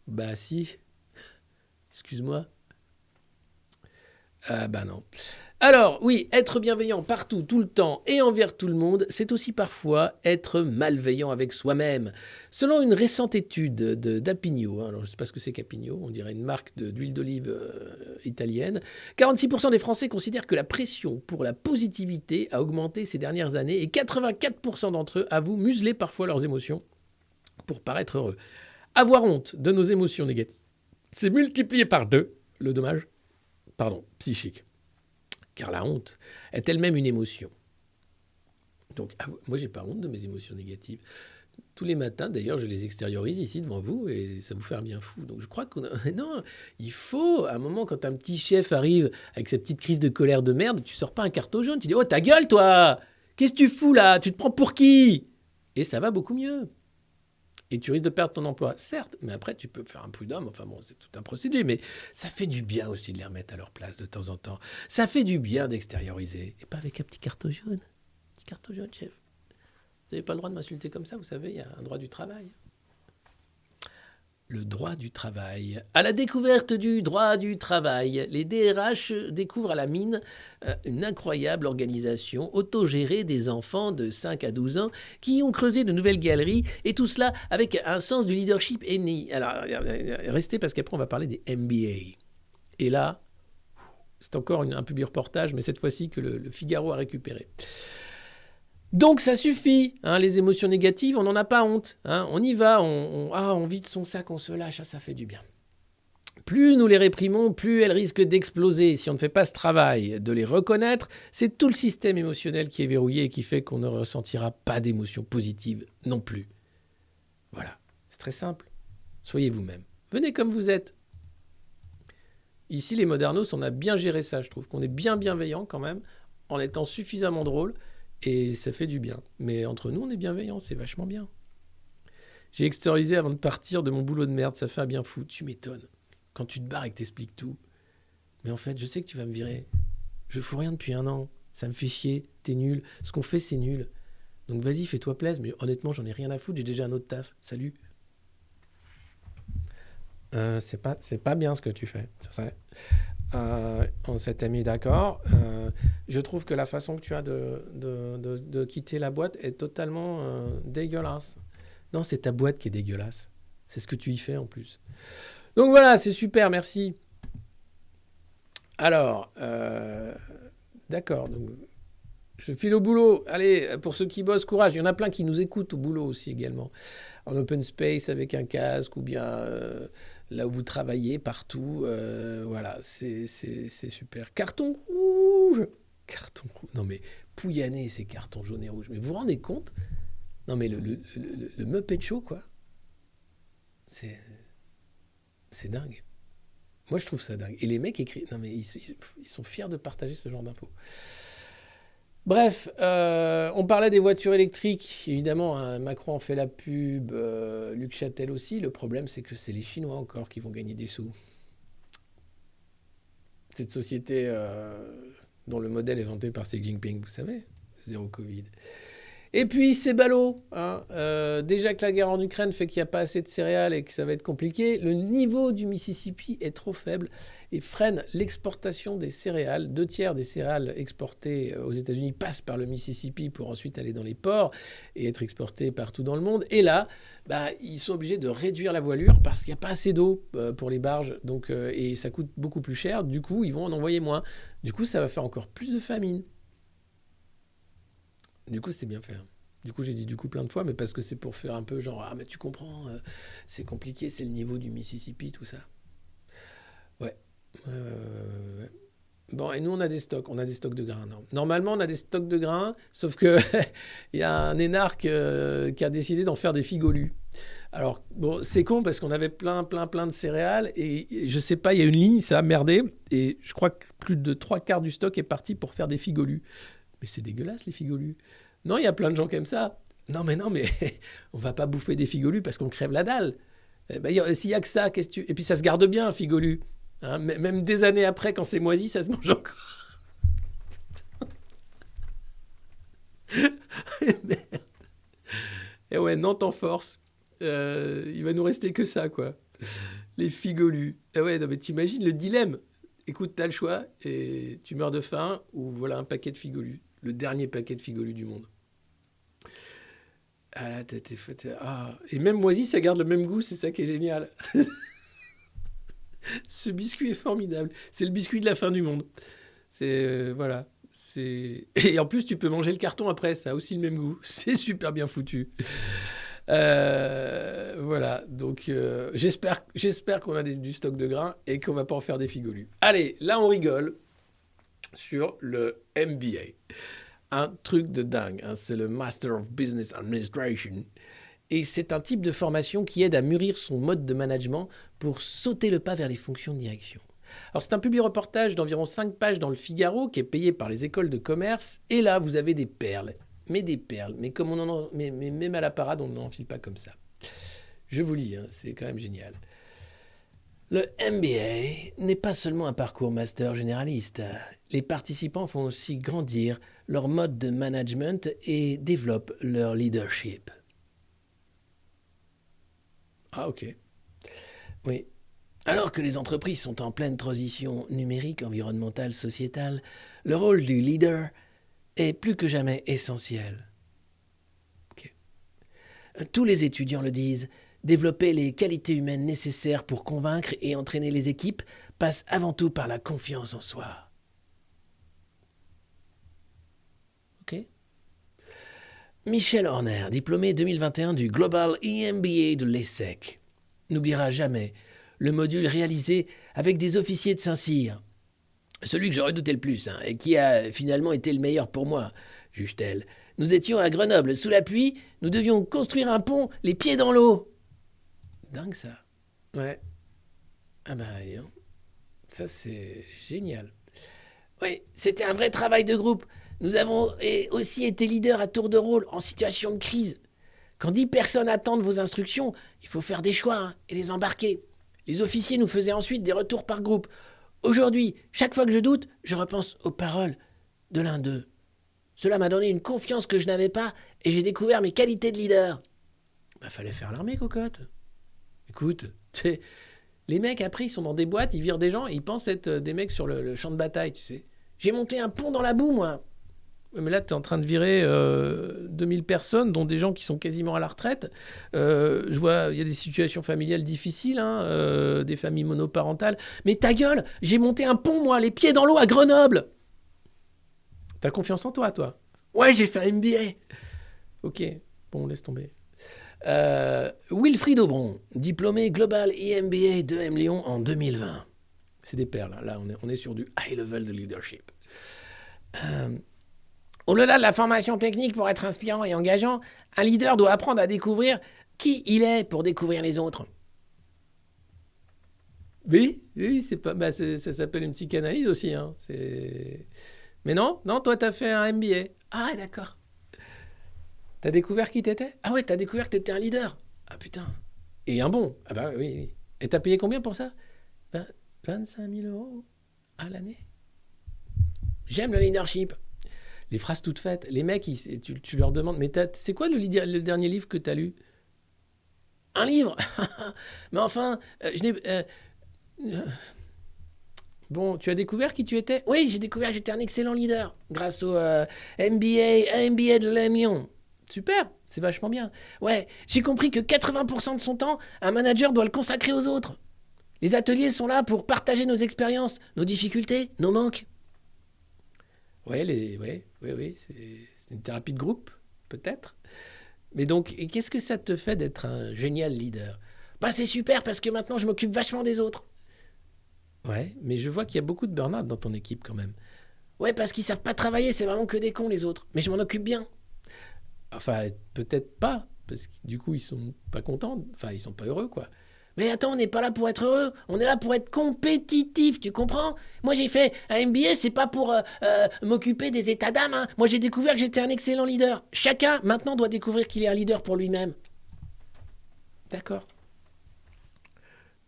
Bah si. Excuse-moi. Non. Alors, oui, être bienveillant partout, tout le temps et envers tout le monde, c'est aussi parfois être malveillant avec soi-même. Selon une récente étude d'Apigno, alors je ne sais pas ce que c'est qu'Apigno, on dirait une marque d'huile d'olive italienne, 46% des Français considèrent que la pression pour la positivité a augmenté ces dernières années et 84% d'entre eux avouent museler parfois leurs émotions pour paraître heureux. Avoir honte de nos émotions négatives, c'est multiplier par 2 le dommage psychique. Car la honte est elle-même une émotion. Donc, moi, j'ai pas honte de mes émotions négatives. Tous les matins, d'ailleurs, je les extériorise ici devant vous et ça vous fait un bien fou. Donc, je crois non, il faut, à un moment, quand un petit chef arrive avec sa petite crise de colère de merde, tu sors pas un carton jaune, tu dis « Oh, ta gueule, toi! Qu'est-ce que tu fous, là? Tu te prends pour qui ?» Et ça va beaucoup mieux. Et tu risques de perdre ton emploi, certes, mais après, tu peux faire un prud'homme. Enfin bon, c'est tout un procédé, mais ça fait du bien aussi de les remettre à leur place de temps en temps. Ça fait du bien d'extérioriser. Et pas avec un petit carton jaune. Petit carton jaune, chef. Vous n'avez pas le droit de m'insulter comme ça, vous savez, il y a un droit du travail. Le droit du travail. À la découverte du droit du travail, les DRH découvrent à la mine une incroyable organisation autogérée des enfants de 5 à 12 ans qui ont creusé de nouvelles galeries et tout cela avec un sens du leadership inné. Alors, restez parce qu'après on va parler des MBA. Et là, C'est encore un public reportage, mais cette fois-ci que le Figaro a récupéré. Donc ça suffit, hein, les émotions négatives, on n'en a pas honte. Hein, on y va, on vide son sac, on se lâche, ça fait du bien. Plus nous les réprimons, plus elles risquent d'exploser. Si on ne fait pas ce travail de les reconnaître, c'est tout le système émotionnel qui est verrouillé et qui fait qu'on ne ressentira pas d'émotions positives non plus. Voilà, c'est très simple. Soyez vous-même. Venez comme vous êtes. Ici, les Modernos, on a bien géré ça, je trouve qu'on est bien bienveillant quand même, en étant suffisamment drôle, et ça fait du bien. Mais entre nous, on est bienveillant, c'est vachement bien. J'ai extériorisé avant de partir de mon boulot de merde, ça fait un bien fou, tu m'étonnes. Quand tu te barres et que t'expliques tout. Mais en fait, je sais que tu vas me virer. Je fous rien depuis 1 an, ça me fait chier, t'es nul, ce qu'on fait c'est nul. Donc vas-y, fais-toi plaisir, mais honnêtement, j'en ai rien à foutre, j'ai déjà un autre taf. Salut. C'est pas bien ce que tu fais, c'est vrai. On s'était mis d'accord. Je trouve que la façon que tu as de quitter la boîte est totalement dégueulasse. Non, c'est ta boîte qui est dégueulasse. C'est ce que tu y fais en plus. Donc voilà, c'est super, merci. Alors, d'accord. Donc, je file au boulot. Allez, pour ceux qui bossent, courage. Il y en a plein qui nous écoutent au boulot aussi également. En open space, avec un casque, ou bien là où vous travaillez, partout. Voilà, c'est super. Carton rouge. Carton rouge. Non mais, Pouyanné, c'est carton jaune et rouge. Mais vous vous rendez compte? Non mais le Muppet Show, quoi. C'est dingue. Moi, je trouve ça dingue. Et les mecs écrivent... Non mais, ils sont fiers de partager ce genre d'infos. Bref, on parlait des voitures électriques. Évidemment, hein, Macron en fait la pub, Luc Châtel aussi. Le problème, c'est que c'est les Chinois encore qui vont gagner des sous. Cette société dont le modèle est vanté par Xi Jinping, vous savez, zéro Covid. Et puis, c'est ballot. Hein. Déjà que la guerre en Ukraine fait qu'il n'y a pas assez de céréales et que ça va être compliqué, le niveau du Mississippi est trop faible et freine l'exportation des céréales. 2/3 des céréales exportées aux États-Unis passent par le Mississippi pour ensuite aller dans les ports et être exportées partout dans le monde. Et là, ils sont obligés de réduire la voilure parce qu'il n'y a pas assez d'eau pour les barges. Donc, et ça coûte beaucoup plus cher. Du coup, ils vont en envoyer moins. Du coup, ça va faire encore plus de famine. Du coup, c'est bien fait. Du coup, j'ai dit du coup plein de fois, mais parce que c'est pour faire un peu genre, mais tu comprends, c'est compliqué, c'est le niveau du Mississippi, tout ça. Ouais. Bon, et nous, on a des stocks de grains. Normalement, on a des stocks de grains, sauf que il y a un énarque qui a décidé d'en faire des figolus. Alors, bon, c'est con parce qu'on avait plein de céréales et je sais pas, il y a une ligne, ça a merdé et je crois que plus de 3/4 du stock est parti pour faire des figolus. Mais c'est dégueulasse, les figolus. Non, il y a plein de gens qui aiment ça. Non, mais on va pas bouffer des figolus parce qu'on crève la dalle. S'il y a que ça, qu'est-ce que tu... Et puis ça se garde bien, un figolu. Hein, même des années après, quand c'est moisi, ça se mange encore. Merde. Et ouais, Nantes en force. Il va nous rester que ça, quoi. Les figolus. Et ouais, non, mais t'imagines le dilemme. Écoute, t'as le choix et tu meurs de faim ou voilà un paquet de figolus. Le dernier paquet de figolus du monde. Ah là, et même moisi, ça garde le même goût, c'est ça qui est génial. Ce biscuit est formidable. C'est le biscuit de la fin du monde. C'est... voilà. Et en plus, tu peux manger le carton après, ça a aussi le même goût. C'est super bien foutu. Voilà, donc j'espère qu'on a du stock de grains et qu'on va pas en faire des figolus. Allez, là on rigole sur le MBA. Un truc de dingue, hein, c'est le Master of Business Administration. Et c'est un type de formation qui aide à mûrir son mode de management pour sauter le pas vers les fonctions de direction. Alors c'est un publi-reportage d'environ 5 pages dans le Figaro qui est payé par les écoles de commerce. Et là, vous avez des perles. Mais des perles. Mais comme mais même à la parade, on n'en file pas comme ça. Je vous lis, hein, c'est quand même génial. Le MBA n'est pas seulement un parcours master généraliste. Les participants font aussi grandir leur mode de management et développent leur leadership. Ah, ok. Oui. Alors que les entreprises sont en pleine transition numérique, environnementale, sociétale, le rôle du leader est plus que jamais essentiel. Okay. Tous les étudiants le disent, développer les qualités humaines nécessaires pour convaincre et entraîner les équipes passe avant tout par la confiance en soi. Michel Horner, diplômé 2021 du Global EMBA de l'ESSEC, n'oubliera jamais le module réalisé avec des officiers de Saint-Cyr. Celui que je redoutais le plus, et qui a finalement été le meilleur pour moi, juge-t-elle. Nous étions à Grenoble, sous la pluie, nous devions construire un pont, les pieds dans l'eau. Dingue ça. Ouais. Ah ben, ça c'est génial. Oui, c'était un vrai travail de groupe. Nous avons aussi été leaders à tour de rôle en situation de crise. Quand 10 personnes attendent vos instructions, il faut faire des choix et les embarquer. Les officiers nous faisaient ensuite des retours par groupe. Aujourd'hui, chaque fois que je doute, je repense aux paroles de l'un d'eux. Cela m'a donné une confiance que je n'avais pas et j'ai découvert mes qualités de leader. Fallait faire l'armée, cocotte. Écoute, les mecs, après, ils sont dans des boîtes, ils virent des gens et ils pensent être des mecs sur le champ de bataille, tu sais. J'ai monté un pont dans la boue, moi. Mais là, tu es en train de virer 2000 personnes, dont des gens qui sont quasiment à la retraite. Je vois, il y a des situations familiales difficiles, des familles monoparentales. Mais ta gueule, j'ai monté un pont, moi, les pieds dans l'eau à Grenoble. T'as confiance en toi, toi? Ouais, j'ai fait un MBA. Ok, bon, laisse tomber. Wilfried Aubron, diplômé Global EMBA de M Lyon en 2020. C'est des perles, là, on est sur du high level de leadership. Au-delà de la formation technique pour être inspirant et engageant, un leader doit apprendre à découvrir qui il est pour découvrir les autres. Oui, c'est pas, ça s'appelle une psychanalyse aussi. Mais non, toi, t'as fait un MBA. Ah, d'accord. T'as découvert qui t'étais? Ah ouais, t'as découvert que t'étais un leader. Ah putain. Et un bon. Ah bah oui. Et t'as payé combien pour ça? 25 000 € à l'année. J'aime le leadership. Les phrases toutes faites. Les mecs, tu leur demandes, mais c'est quoi le dernier livre que tu as lu? Un livre? Mais enfin, je n'ai... Bon, tu as découvert qui tu étais? Oui, j'ai découvert que j'étais un excellent leader grâce au MBA de Lyon. Super, c'est vachement bien. Ouais, j'ai compris que 80% de son temps, un manager doit le consacrer aux autres. Les ateliers sont là pour partager nos expériences, nos difficultés, nos manques. Oui, c'est une thérapie de groupe, peut-être. Mais donc, et qu'est-ce que ça te fait d'être un génial leader? C'est super parce que maintenant, je m'occupe vachement des autres. Ouais, mais je vois qu'il y a beaucoup de burn-out dans ton équipe quand même. Ouais, parce qu'ils savent pas travailler, c'est vraiment que des cons les autres. Mais je m'en occupe bien. Enfin, peut-être pas, parce que du coup, ils sont pas contents. Enfin, ils sont pas heureux, quoi. Mais attends, on n'est pas là pour être heureux, on est là pour être compétitif, tu comprends? Moi, j'ai fait un MBA, c'est pas pour m'occuper des états d'âme. Moi, j'ai découvert que j'étais un excellent leader. Chacun, maintenant, doit découvrir qu'il est un leader pour lui-même. D'accord.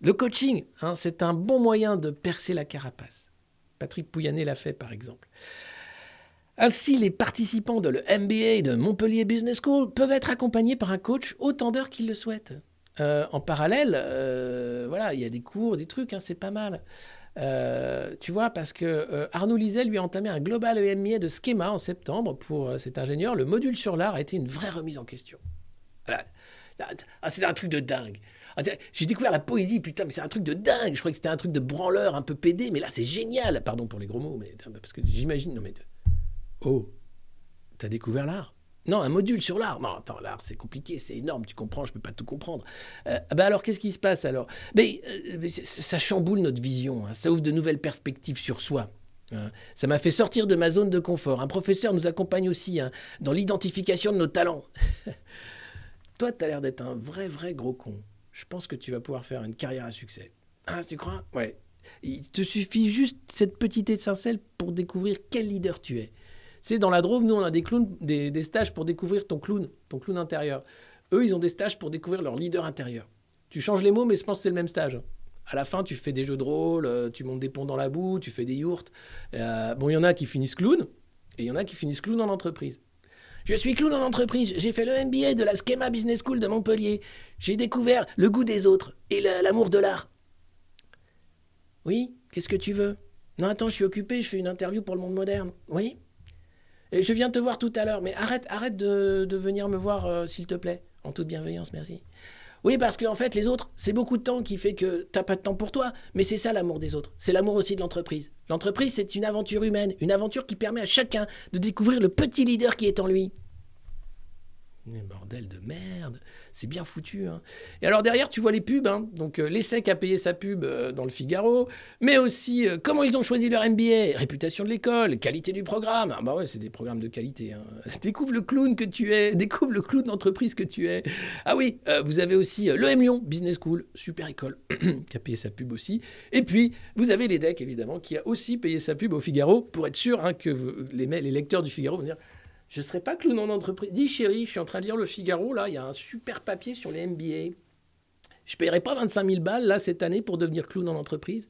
Le coaching, c'est un bon moyen de percer la carapace. Patrick Pouyanné l'a fait, par exemple. Ainsi, les participants de le MBA de Montpellier Business School peuvent être accompagnés par un coach autant d'heures qu'ils le souhaitent. En parallèle, il y a des cours, des trucs, c'est pas mal. Tu vois, parce que Arnaud Liset lui a entamé un global EMBA de Schema en septembre pour cet ingénieur. Le module sur l'art a été une vraie remise en question. Voilà. C'est un truc de dingue. J'ai découvert la poésie, putain, mais c'est un truc de dingue. Je croyais que c'était un truc de branleur, un peu pédé, mais là, c'est génial. Pardon pour les gros mots, mais parce que j'imagine... Non, mais... Oh, t'as découvert l'art? Non, un module sur l'art. Non, attends, l'art, c'est compliqué, c'est énorme, tu comprends, je peux pas tout comprendre. Alors, qu'est-ce qui se passe, alors? Ça chamboule notre vision, ça ouvre de nouvelles perspectives sur soi. Ça m'a fait sortir de ma zone de confort. Un professeur nous accompagne aussi dans l'identification de nos talents. Toi, t'as l'air d'être un vrai gros con. Je pense que tu vas pouvoir faire une carrière à succès. Tu crois? Ouais. Il te suffit juste cette petite étincelle pour découvrir quel leader tu es. C'est dans la Drôme, nous, on a des clowns, des stages pour découvrir ton clown intérieur. Eux, ils ont des stages pour découvrir leur leader intérieur. Tu changes les mots, mais je pense que c'est le même stage. À la fin, tu fais des jeux de rôle, tu montes des ponts dans la boue, tu fais des yourtes. Il y en a qui finissent clown, et il y en a qui finissent clown en entreprise. Je suis clown en entreprise, j'ai fait le MBA de la Schema Business School de Montpellier. J'ai découvert le goût des autres et l'amour de l'art. Oui, qu'est-ce que tu veux? Non, attends, je suis occupé, je fais une interview pour Le Monde Moderne. Oui? Et je viens te voir tout à l'heure, mais arrête de venir me voir, s'il te plaît. En toute bienveillance, merci. Oui, parce qu'en fait, les autres, c'est beaucoup de temps qui fait que t'as pas de temps pour toi. Mais c'est ça l'amour des autres. C'est l'amour aussi de l'entreprise. L'entreprise, c'est une aventure humaine. Une aventure qui permet à chacun de découvrir le petit leader qui est en lui. Bordel de merde, c'est bien foutu. Hein. Et alors derrière, tu vois les pubs. Hein. Donc l'ESSEC a payé sa pub dans le Figaro, mais aussi comment ils ont choisi leur MBA, réputation de l'école, qualité du programme. Ah bah ouais, c'est des programmes de qualité. Hein. Découvre le clown que tu es, découvre le clown d'entreprise que tu es. Ah oui, vous avez aussi l'EM Lyon Business School, super école, qui a payé sa pub aussi. Et puis, vous avez l'EDEC, évidemment, qui a aussi payé sa pub au Figaro, pour être sûr hein, que les lecteurs du Figaro vont dire... Je ne serai pas clown en entreprise. Dis chérie, je suis en train de lire le Figaro, là, il y a un super papier sur les MBA. Je ne paierai pas 25 000 balles, là, cette année, pour devenir clown en entreprise.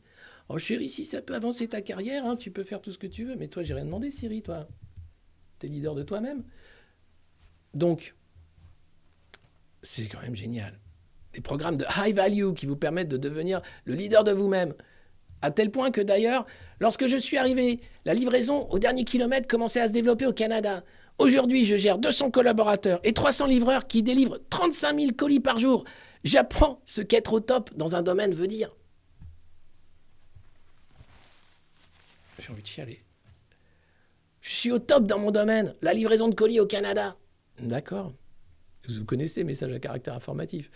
Oh chérie, si ça peut avancer ta carrière, hein, tu peux faire tout ce que tu veux. Mais toi, j'ai rien demandé, Siri, toi. T'es leader de toi-même. Donc, c'est quand même génial. Des programmes de high value qui vous permettent de devenir le leader de vous-même. À tel point que d'ailleurs, lorsque je suis arrivé, la livraison au dernier kilomètre commençait à se développer au Canada. Aujourd'hui, je gère 200 collaborateurs et 300 livreurs qui délivrent 35 000 colis par jour. J'apprends ce qu'être au top dans un domaine veut dire. J'ai envie de chialer. Je suis au top dans mon domaine, la livraison de colis au Canada. D'accord. Vous connaissez message à caractère informatif.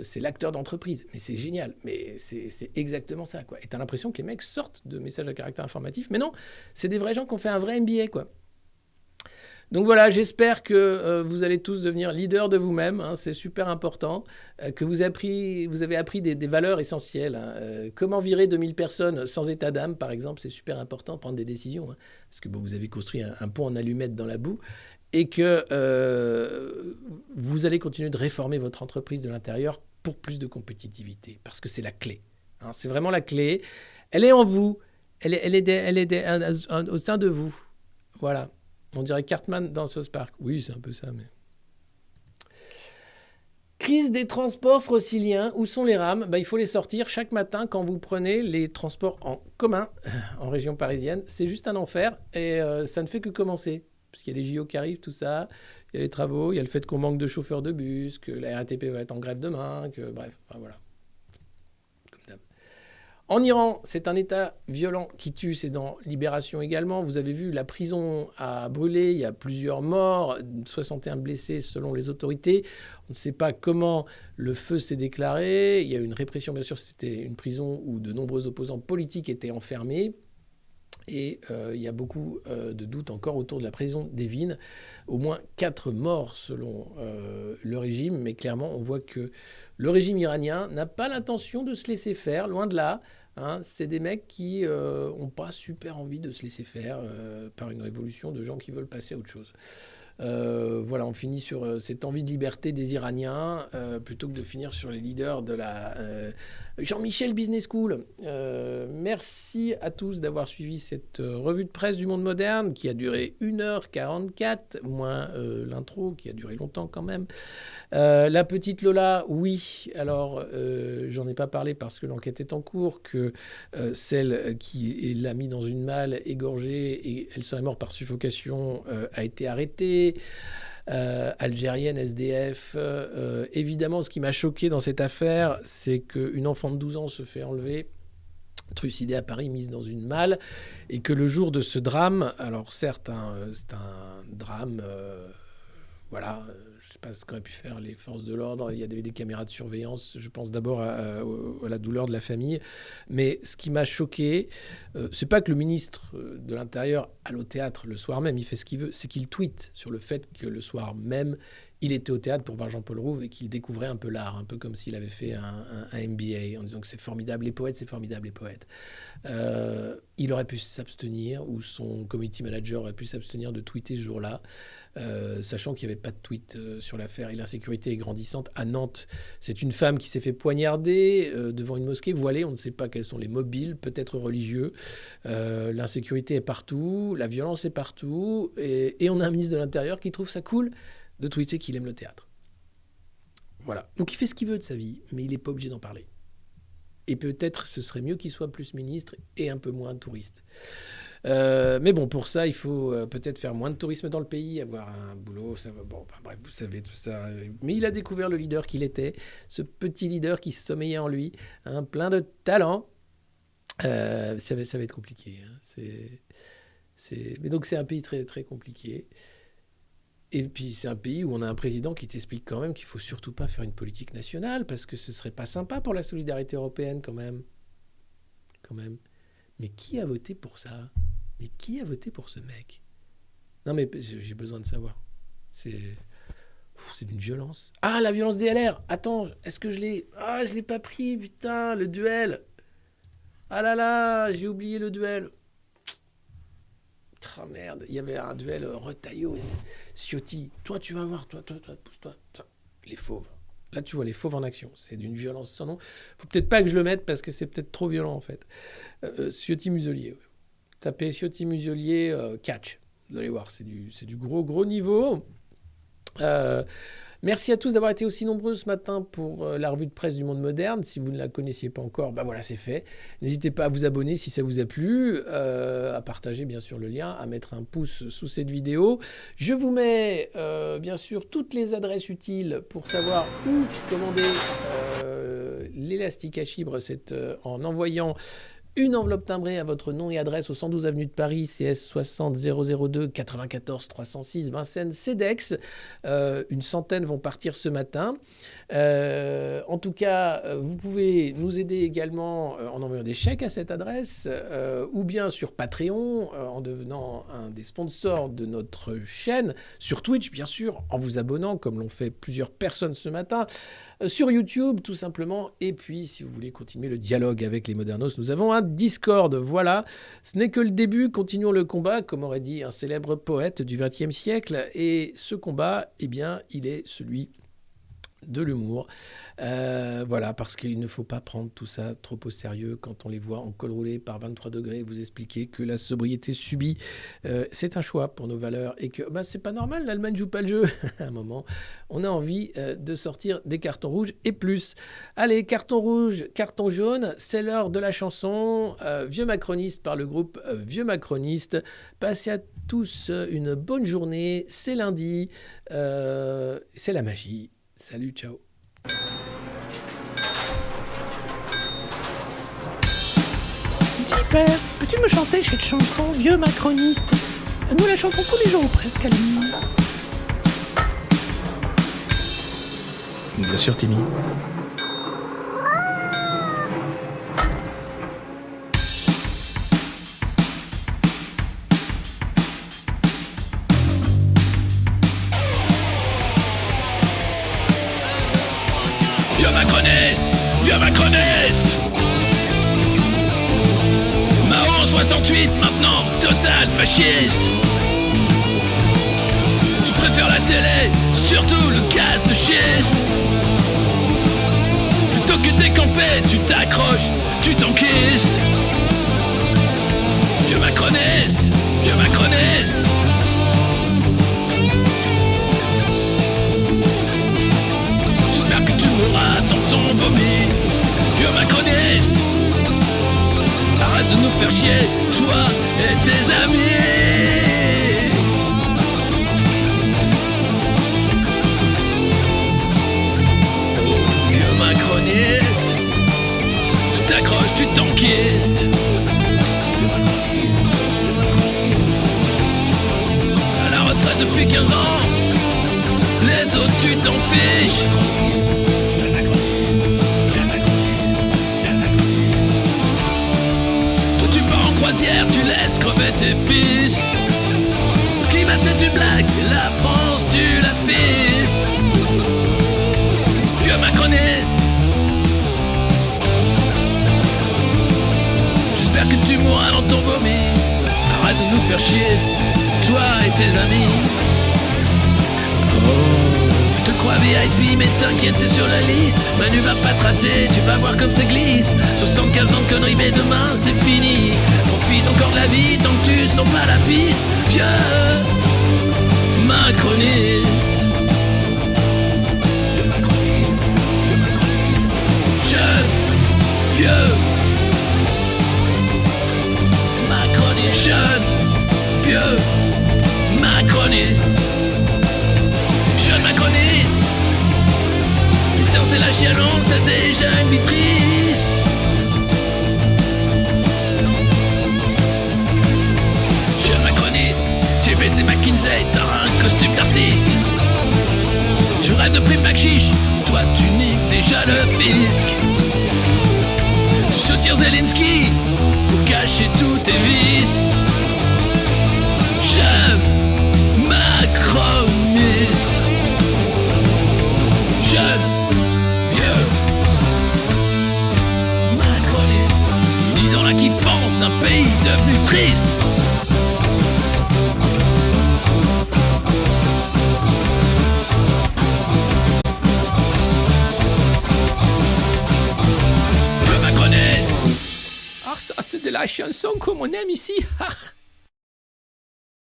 C'est l'acteur d'entreprise. Mais c'est génial. Mais c'est exactement ça, quoi. Et t'as l'impression que les mecs sortent de messages à caractère informatif. Mais non, c'est des vrais gens qui ont fait un vrai MBA, quoi. Donc voilà, j'espère que vous allez tous devenir leaders de vous-même. Hein, c'est super important. Que vous avez appris des valeurs essentielles. Hein. Comment virer 2000 personnes sans état d'âme, par exemple, c'est super important. Prendre des décisions. Hein, parce que bon, vous avez construit un pont en allumettes dans la boue. Et que vous allez continuer de réformer votre entreprise de l'intérieur pour plus de compétitivité. Parce que c'est la clé. Hein, c'est vraiment la clé. Elle est en vous. Elle est au sein de vous. Voilà. On dirait Cartman dans South Park. Oui, c'est un peu ça, mais... Crise des transports franciliens. Où sont les rames ? Il faut les sortir chaque matin quand vous prenez les transports en commun en région parisienne. C'est juste un enfer et ça ne fait que commencer. Parce qu'il y a les JO qui arrivent, tout ça. Il y a les travaux, il y a le fait qu'on manque de chauffeurs de bus, que la RATP va être en grève demain, que bref, enfin voilà. Comme d'hab. En Iran, c'est un État violent qui tue, c'est dans Libération également. Vous avez vu, la prison a brûlé, il y a plusieurs morts, 61 blessés selon les autorités. On ne sait pas comment le feu s'est déclaré. Il y a eu une répression, bien sûr, c'était une prison où de nombreux opposants politiques étaient enfermés. Et il y a beaucoup de doutes encore autour de la prison d'Evin. Au moins 4 morts selon le régime, mais clairement on voit que le régime iranien n'a pas l'intention de se laisser faire, loin de là. Hein, c'est des mecs qui n'ont pas super envie de se laisser faire par une révolution de gens qui veulent passer à autre chose. Voilà, on finit sur cette envie de liberté des Iraniens plutôt que de finir sur les leaders de la Jean-Michel Business School. Merci à tous d'avoir suivi cette revue de presse du monde moderne qui a duré 1h44, moins l'intro qui a duré longtemps quand même. La petite Lola, oui, alors j'en ai pas parlé parce que l'enquête est en cours, que celle qui l'a mis dans une malle égorgée et elle serait morte par suffocation a été arrêtée. Algérienne, SDF. Évidemment, ce qui m'a choqué dans cette affaire, c'est qu'une enfant de 12 ans se fait enlever, trucidée à Paris, mise dans une malle, et que le jour de ce drame, alors certes, hein, c'est un drame, voilà, je ne sais pas ce qu'auraient pu faire les forces de l'ordre, il y avait des caméras de surveillance, je pense d'abord à la douleur de la famille, mais ce qui m'a choqué, c'est pas que le ministre de l'Intérieur aille au théâtre le soir même, il fait ce qu'il veut, c'est qu'il tweete sur le fait que le soir même, il était au théâtre pour voir Jean-Paul Rouve et qu'il découvrait un peu l'art, un peu comme s'il avait fait un MBA, en disant que c'est formidable les poètes, c'est formidable les poètes. Il aurait pu s'abstenir, ou son community manager aurait pu s'abstenir de tweeter ce jour-là, sachant qu'il n'y avait pas de tweet sur l'affaire. Et l'insécurité est grandissante. À Nantes, c'est une femme qui s'est fait poignarder devant une mosquée voilée. On ne sait pas quels sont les mobiles, peut-être religieux. L'insécurité est partout, la violence est partout. Et on a un ministre de l'Intérieur qui trouve ça cool de tweeter qu'il aime le théâtre. Voilà. Donc il fait ce qu'il veut de sa vie, mais il n'est pas obligé d'en parler. Et peut-être ce serait mieux qu'il soit plus ministre et un peu moins touriste. Mais bon, pour ça, il faut peut-être faire moins de tourisme dans le pays, avoir un boulot, ça va, bon, enfin bref, vous savez tout ça. Mais il a découvert le leader qu'il était, ce petit leader qui sommeillait en lui, hein, plein de talent. Ça va être compliqué. Hein. Mais donc c'est un pays très, très compliqué. Et puis, c'est un pays où on a un président qui t'explique quand même qu'il ne faut surtout pas faire une politique nationale parce que ce ne serait pas sympa pour la solidarité européenne quand même. Mais qui a voté pour ça ? Mais qui a voté pour ce mec ? Non, mais j'ai besoin de savoir. C'est d'une violence. Ah, la violence des LR. Attends, est-ce que je l'ai ? Ah, je l'ai pas pris, putain, le duel. Ah là là, j'ai oublié le duel. Ah merde, il y avait un duel Retailleau et Ciotti. Toi, tu vas voir, toi, pousse-toi. Les fauves. Là, tu vois les fauves en action. C'est d'une violence sans nom. Faut peut-être pas que je le mette parce que c'est peut-être trop violent, en fait. Ciotti-Muselier. Ouais. Tapez Ciotti-Muselier, catch. Vous allez voir, c'est du gros niveau. Merci à tous d'avoir été aussi nombreux ce matin pour la revue de presse du Monde Moderne. Si vous ne la connaissiez pas encore, voilà, c'est fait. N'hésitez pas à vous abonner si ça vous a plu, à partager bien sûr le lien, à mettre un pouce sous cette vidéo. Je vous mets bien sûr toutes les adresses utiles pour savoir où commander l'élastique à chibre. C'est en envoyant une enveloppe timbrée à votre nom et adresse au 112 avenue de Paris, CS 60 002 94 306 Vincennes CEDEX. Une centaine vont partir ce matin. En tout cas, vous pouvez nous aider également en envoyant des chèques à cette adresse ou bien sur Patreon en devenant un des sponsors de notre chaîne, sur Twitch bien sûr, en vous abonnant comme l'ont fait plusieurs personnes ce matin, sur YouTube tout simplement, et puis si vous voulez continuer le dialogue avec les Modernos, nous avons un Discord. Voilà, ce n'est que le début, continuons le combat, comme aurait dit un célèbre poète du XXe siècle, et ce combat, eh bien, il est celui de l'humour. Voilà, parce qu'il ne faut pas prendre tout ça trop au sérieux quand on les voit en col roulé par 23 degrés, vous expliquer que la sobriété subie, c'est un choix pour nos valeurs et que c'est pas normal, l'Allemagne joue pas le jeu. À un moment, on a envie de sortir des cartons rouges et plus. Allez, carton rouge, carton jaune, c'est l'heure de la chanson Vieux Macroniste par le groupe Vieux Macroniste. Passez à tous une bonne journée, c'est lundi, c'est la magie. Salut, ciao. Dis père, peux-tu me chanter cette chanson Vieux Macroniste ? Nous la chantons tous les jours ou presque à la nuit. Bien sûr, Timmy. Vieux Macroniste. Mao 68 maintenant, total fasciste. Tu préfères la télé, surtout le gaz de schiste. Plutôt que décamper, tu t'accroches, tu t'enquistes. Vieux Macroniste, vieux Macroniste. J'espère que tu mourras dans ton vomi. Vieux Macroniste, arrête de nous faire chier, toi et tes amis. Oh, vieux Macroniste, tu t'accroches, tu t'enquistes. À la retraite depuis 15 ans, les autres tu t'en fiches. Croisière, tu laisses crever tes fils. Le climat c'est une blague, la France tu la fistes. Vieux Macroniste, j'espère que tu mourras dans ton vomi. Arrête de nous faire chier, toi et tes amis. Oh, tu te crois VIP mais t'inquiète t'es sur la liste. Manu va pas te rater, tu vas voir comme ça glisse. 75 ans de conneries mais demain c'est fini. Profite encore de la vie tant que tu sens pas la piste. Vieux Macroniste, jeune, vieux Macroniste, jeune, vieux Macroniste, jeune Macroniste. Putain c'est la chialance, t'as déjà une vie triste. Jeune Macroniste, CBC McKinsey, t'as un costume d'artiste. Mac Chiche, toi tu niques déjà le fisc. Soutire Zelensky pour cacher tous tes vices. Jeune macroniste, jeune vieux macroniste, ni dans la kiffance d'un pays devenu triste. Le macroniste. Ah, ça c'est de la chanson comme on aime ici.